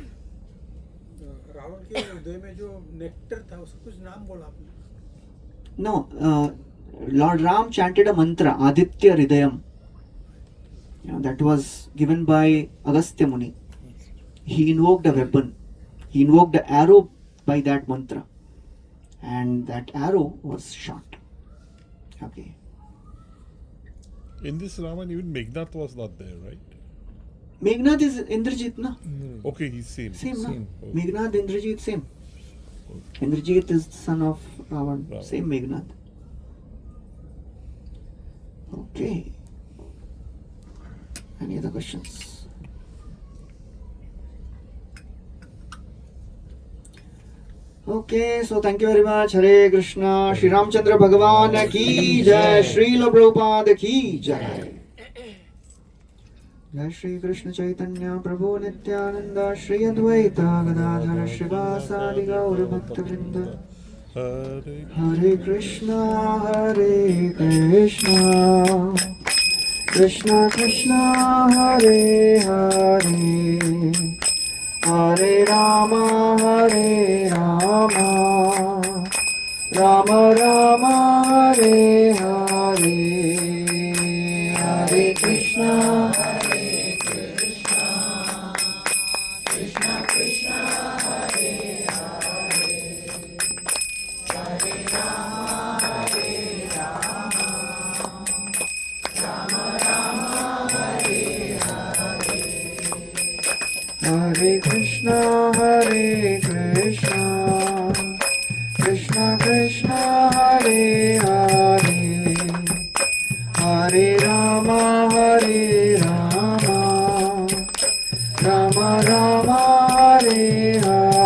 Ravan के हृदय में जो nectar था उसका कुछ नाम बोला आपने? No, Lord Ram chanted a mantra, Aditya Hridayam. That was given by Agastya Muni. He invoked a weapon. He invoked an arrow by that mantra. And that arrow was shot. Okay. In this Raman, even Meghnad was not there, right? Meghnad is Indrajit, na? Okay, he's same. Same, na? Okay. Meghnad, Indrajit, same. Indrajit is the son of Ravan. Ravan. Same Meghnad. Okay. Any other questions? Okay, so thank you very much. Hare Krishna. Shri Ramchandra Bhagavan ki jai. Srila Prabhupada ki jai. Jai Shri Krishna Chaitanya Prabhu Nityananda Shri Advaita Gadadhara Shrivasadi Gaura Bhakta Vrinda. Hare Hare Krishna Hare Krishna Krishna Krishna Hare Hare Hare Rama Hare Rama Rama Rama Hare Hare Hare Krishna Hare Krishna, Hare Krishna, Krishna Krishna, Hare Hare, Hare Rama, Hare Rama, Rama Rama, Hare Hare,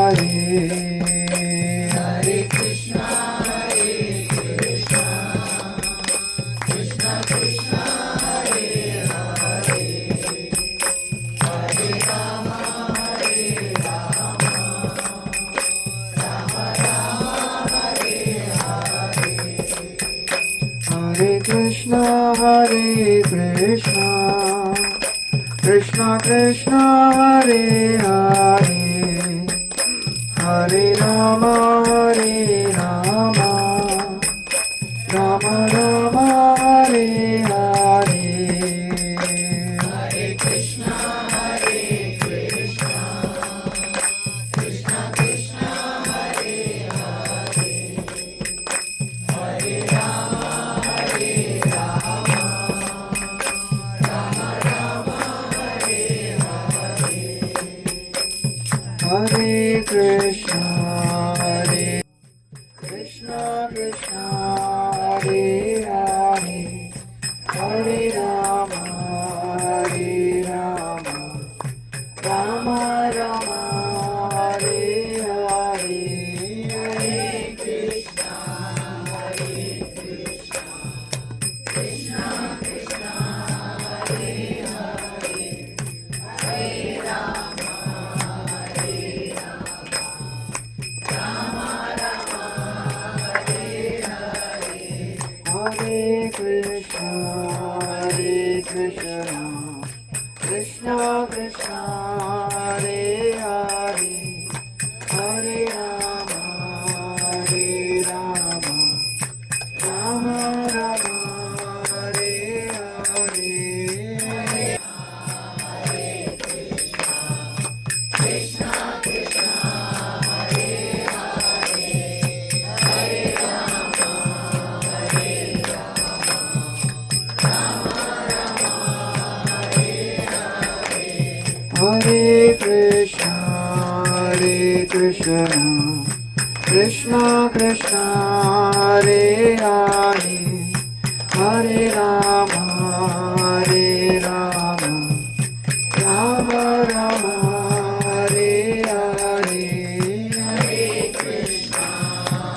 Hare Krishna, Hare Krishna, Krishna Krishna, Hare Hare, Hare Rama. Hare Krishna, Hare Krishna, Krishna Krishna, Hare Hare, Hare Rama, Hare Rama, Rama Rama, Hare Hare, Hare Krishna, Hare Krishna, Krishna Krishna, Hare Hare, Hare Rama, Hare Rama, Rama Rama, Hare Hare, Hare Krishna, Hare Krishna Krishna, Hare Hare, Hare Rama, Hare Rama, Rama Rama, Hare Hare, Hare Krishna, Hare Krishna, Krishna Krishna, Hare Hare, Hare Rama, Hare Rama, Rama Rama, Hare Hare, Hare Krishna, Hare Krishna, Krishna Krishna, Hare Hare, Hare Rama, Hare Rama, Rama Rama, Hare Hare, Hare Krishna, Krishna Krishna, Hare Hare, Hare Rama, Hare Hare Krishna, Hare Krishna, Krishna Krishna, Hare Hare, Hare Rama, Hare Rama, Rama Rama, Hare Hare, Hare Krishna,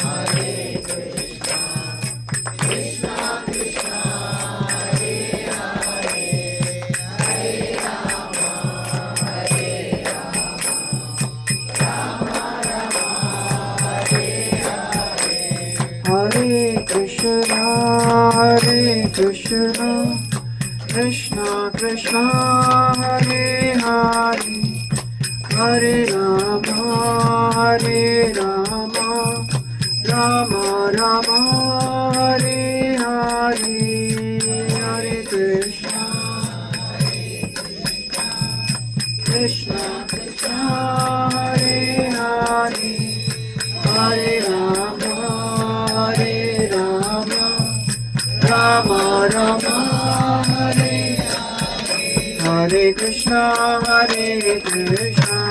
Hare Krishna, Krishna Krishna, Hare Hare, Hare Rama, Hare Krishna, Krishna Krishna, Hare Hare, Hare Rama, Rama Rama, Hare Hare, Hare Krishna, Krishna Krishna, Hare Hare, Hare Rama, Rama Rama, Hare Hare Krishna, Hare Krishna,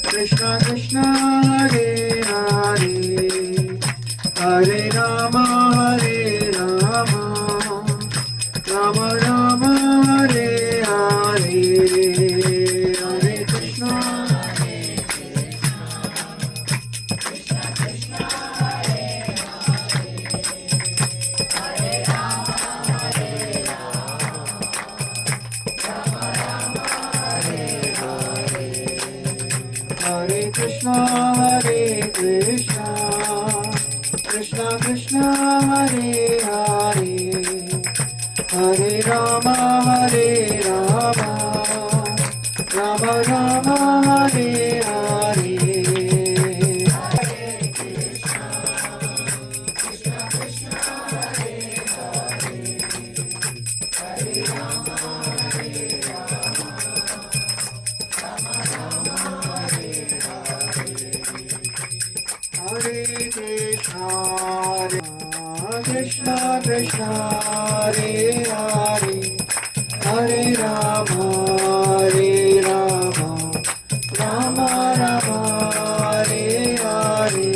Krishna Krishna, Hare Hare, Hare Rama, Rama Rama, Hare Hare, Hare Krishna, Hare Krishna, Hare Krishna, Krishna Krishna, Hare Hare, Hare Rama, Rama Rama, Hare Hare. Hare Krishna, Krishna Krishna, Hare Hare, Hare Rama, Rama Rama, Hare Hare.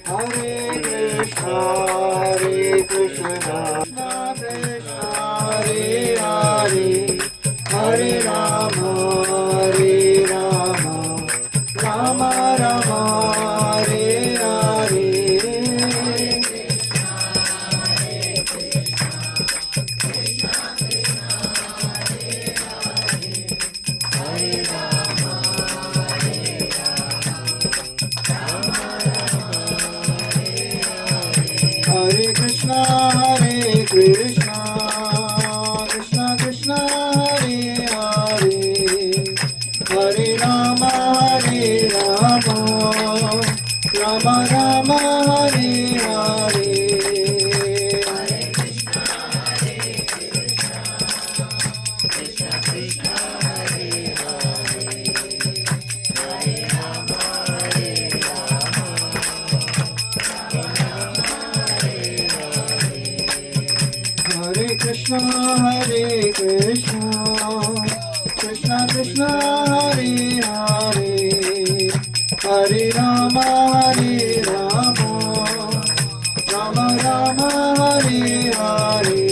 Hare Krishna, Hare Krishna, Krishna Krishna, Hare Hare, Hare Rama, Rama Rama, Hare Hare. Hare Krishna, Hare Krishna, Krishna Krishna, Hare Hare, Hare Rama, Rama Rama, Hare Hare. Hare Krishna, Hare Krishna, Krishna Krishna, Hare Hare, Hare Rama, Rama Rama, Hare Hare.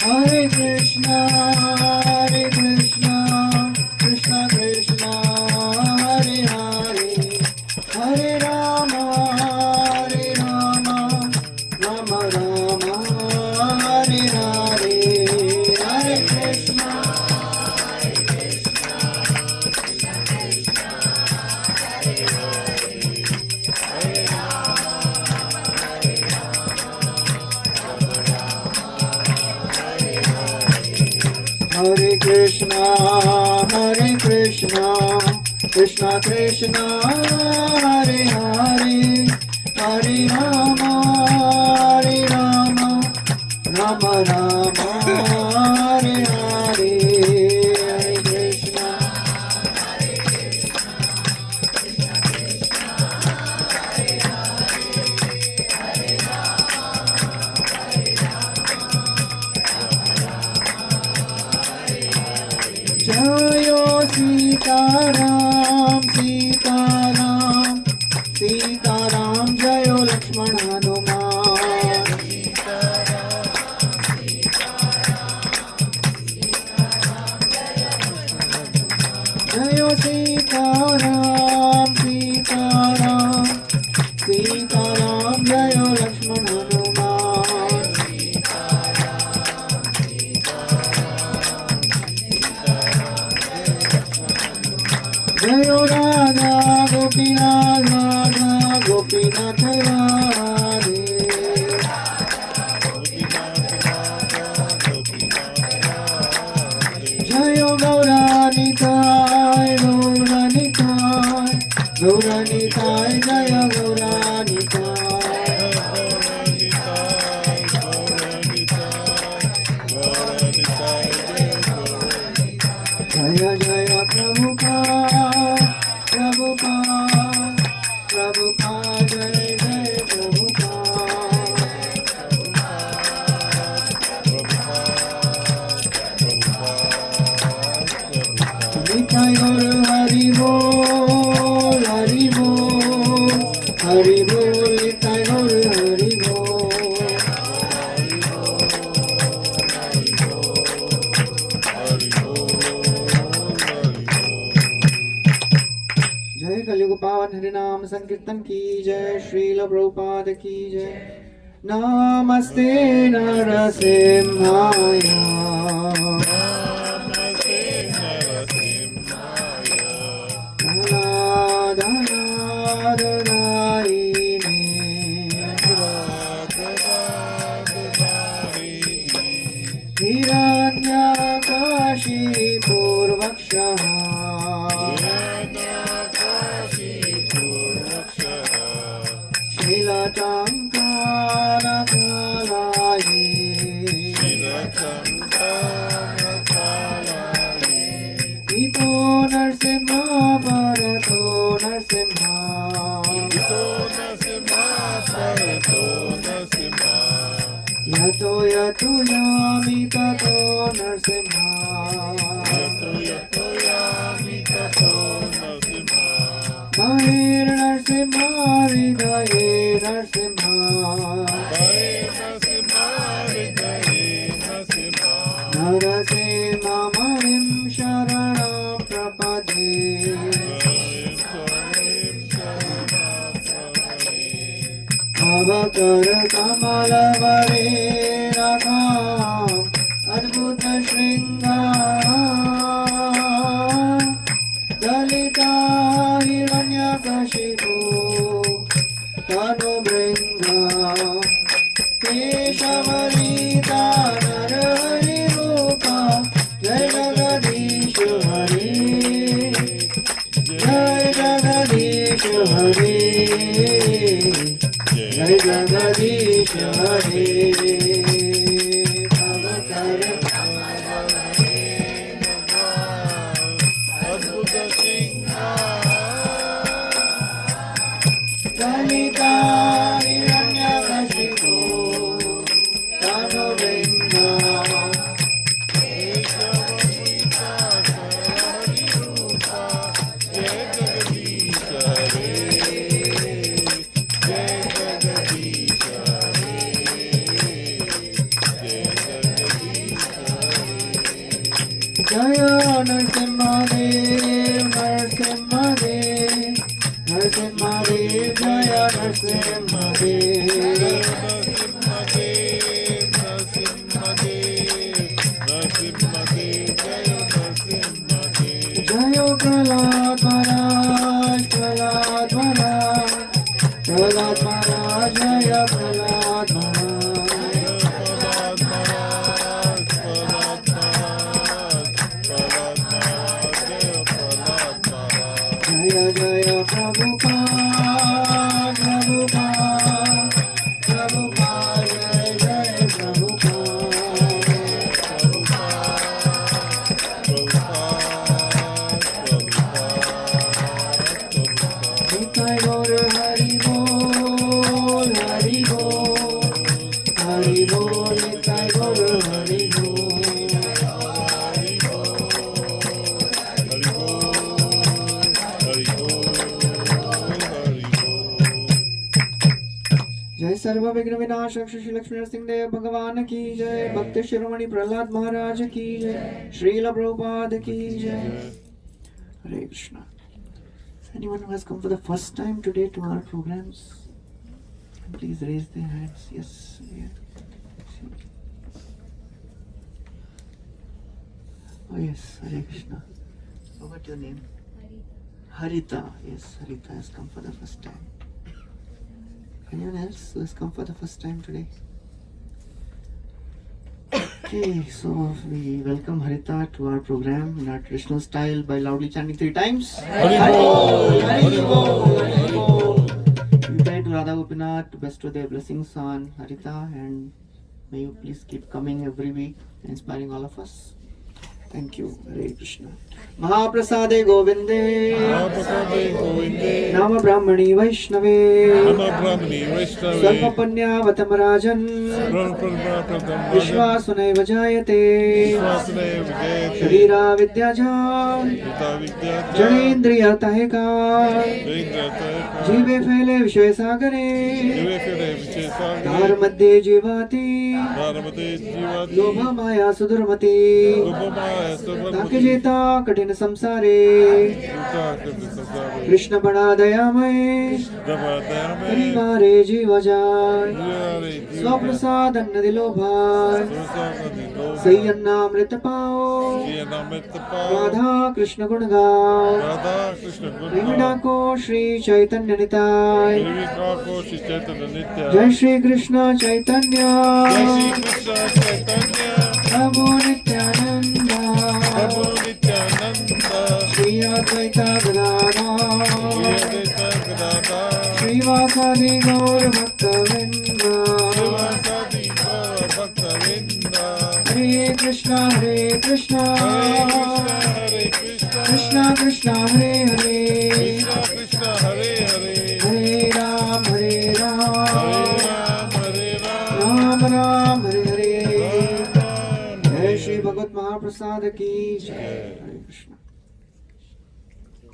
Hare Krishna, Hare Krishna, Krishna Krishna, Hare Hare, Hare Rama, Rama Rama, Hare Hare, Hare Krishna. Hare Krishna, Hare Krishna, Krishna Krishna, Hare Hare, Hare Rama, Rama Rama, Hare Hare, Hare Krishna. Jayo Sitaram, Sitaram, Sitaram, Lakshman Hanuman जयो सीताराम सीताराम सीताराम जयो लक्ष्मण हनुमान जयो राधा गोपीनाथ राधा गोपीनाथ राधे जयो गौरानिताय गौरानिताय गौरानिताय जय गौरानिताय जय जय प्रभुपाद प्रभुपाद प्रभुपाद जय जय प्रभुपाद निताय गौर हरि बोल हरि बोल हरि बोल निताय गौर हरि बोल जय कलयुग पावन हरि नाम संकीर्तन की जय श्रील प्रभुपाद की जय नमस्ते नरसिंहाय हिरण्यकाशीपूर्वक्षः शीलचङ्कारकालाये इतो नरसिंह परतो नरसिंह यतो यतो यामि ततो नरसिंह बहिर्नरसिंह हृदये नरसिंह नरसिंहमणिं शरणं प्रपद्ये भवकर कमलवरे रघाम् अद्भुत शृङ्गार ललिता हिरण्यकशिपु तनुभृङ्गा केशवलिता नरहरिरूपा जय जगदीश हरे जय जगदीश हरे जय जगदीश हरे भवकर ललिता हिरण्यकशिपु तनुभृङ्गा जय नरसिंहदेव नरसिंहदेव नरसिंहदेव जय नरसिंहदेव जय प्रहलाद महाराज प्रहलाद महाराज प्रहलाद महाराज जय प्रहलाद महाराज जय जय प्रभुपाद प्रभुपाद प्रभुपाद जय जय प्रभुपाद निताय गौर हरि बोल हरि बोल हरि बोल निताय गौर हरि बोल जय सर्व विघ्न विनाशक श्री लक्ष्मी नरसिंह देव भगवान की जय। भक्त शिरोमणि प्रहलाद महाराज की जय। श्रील प्रभुपाद की जय। Hare Krishna. Anyone who has come for the first time today to our programs, please raise their hands. Yes. Yeah. Oh yes, Hare Krishna. Oh, what's your name? Harita. Yes, Harita has come for the first time. Anyone else who has come for the first time today? Okay, so we welcome Harita to our program in our traditional style by loudly chanting 3 times. Hari Bol, Hari Bol, Hari Bol. We pray to Radha Gopinath to bestow their blessings on Harita, and may you please keep coming every week, inspiring all of us. Thank you. Hare Krishna. Mahaprasade Govinde. Mahaprasade Govinde. Nama Brahmani Vaishnave. Nama Brahmani Vaishnave. Sarvapanyavatam Rajan. Vishwasunaiva Jayate. Vishwasunaiva Jayate. Sharira Vidyajam. Janendriya Taheka. Jive Phele Vishwe Sagare. Dhar Madhye Jivati. Lobha Maya Sudurmati. ताके जेता कठिन संसारे कृष्ण बड़ा दयामय हरि मारे जीव जाय स्वप्रसाद अन्न दिलो भाई सही अन्नामृत पाओ राधा कृष्ण गुण गाओ प्रेमिणा को श्री चैतन्य निताय जय श्री कृष्ण चैतन्य प्रभु नित्यानंद श्री अद्वैता गदाधर श्रीवासादि गौर भक्तवृंद हरे कृष्णा कृष्णा कृष्णा हरे हरे हरे राम राम राम हरे हरे। जय श्री भगवत महाप्रसाद की जय। हरे कृष्ण।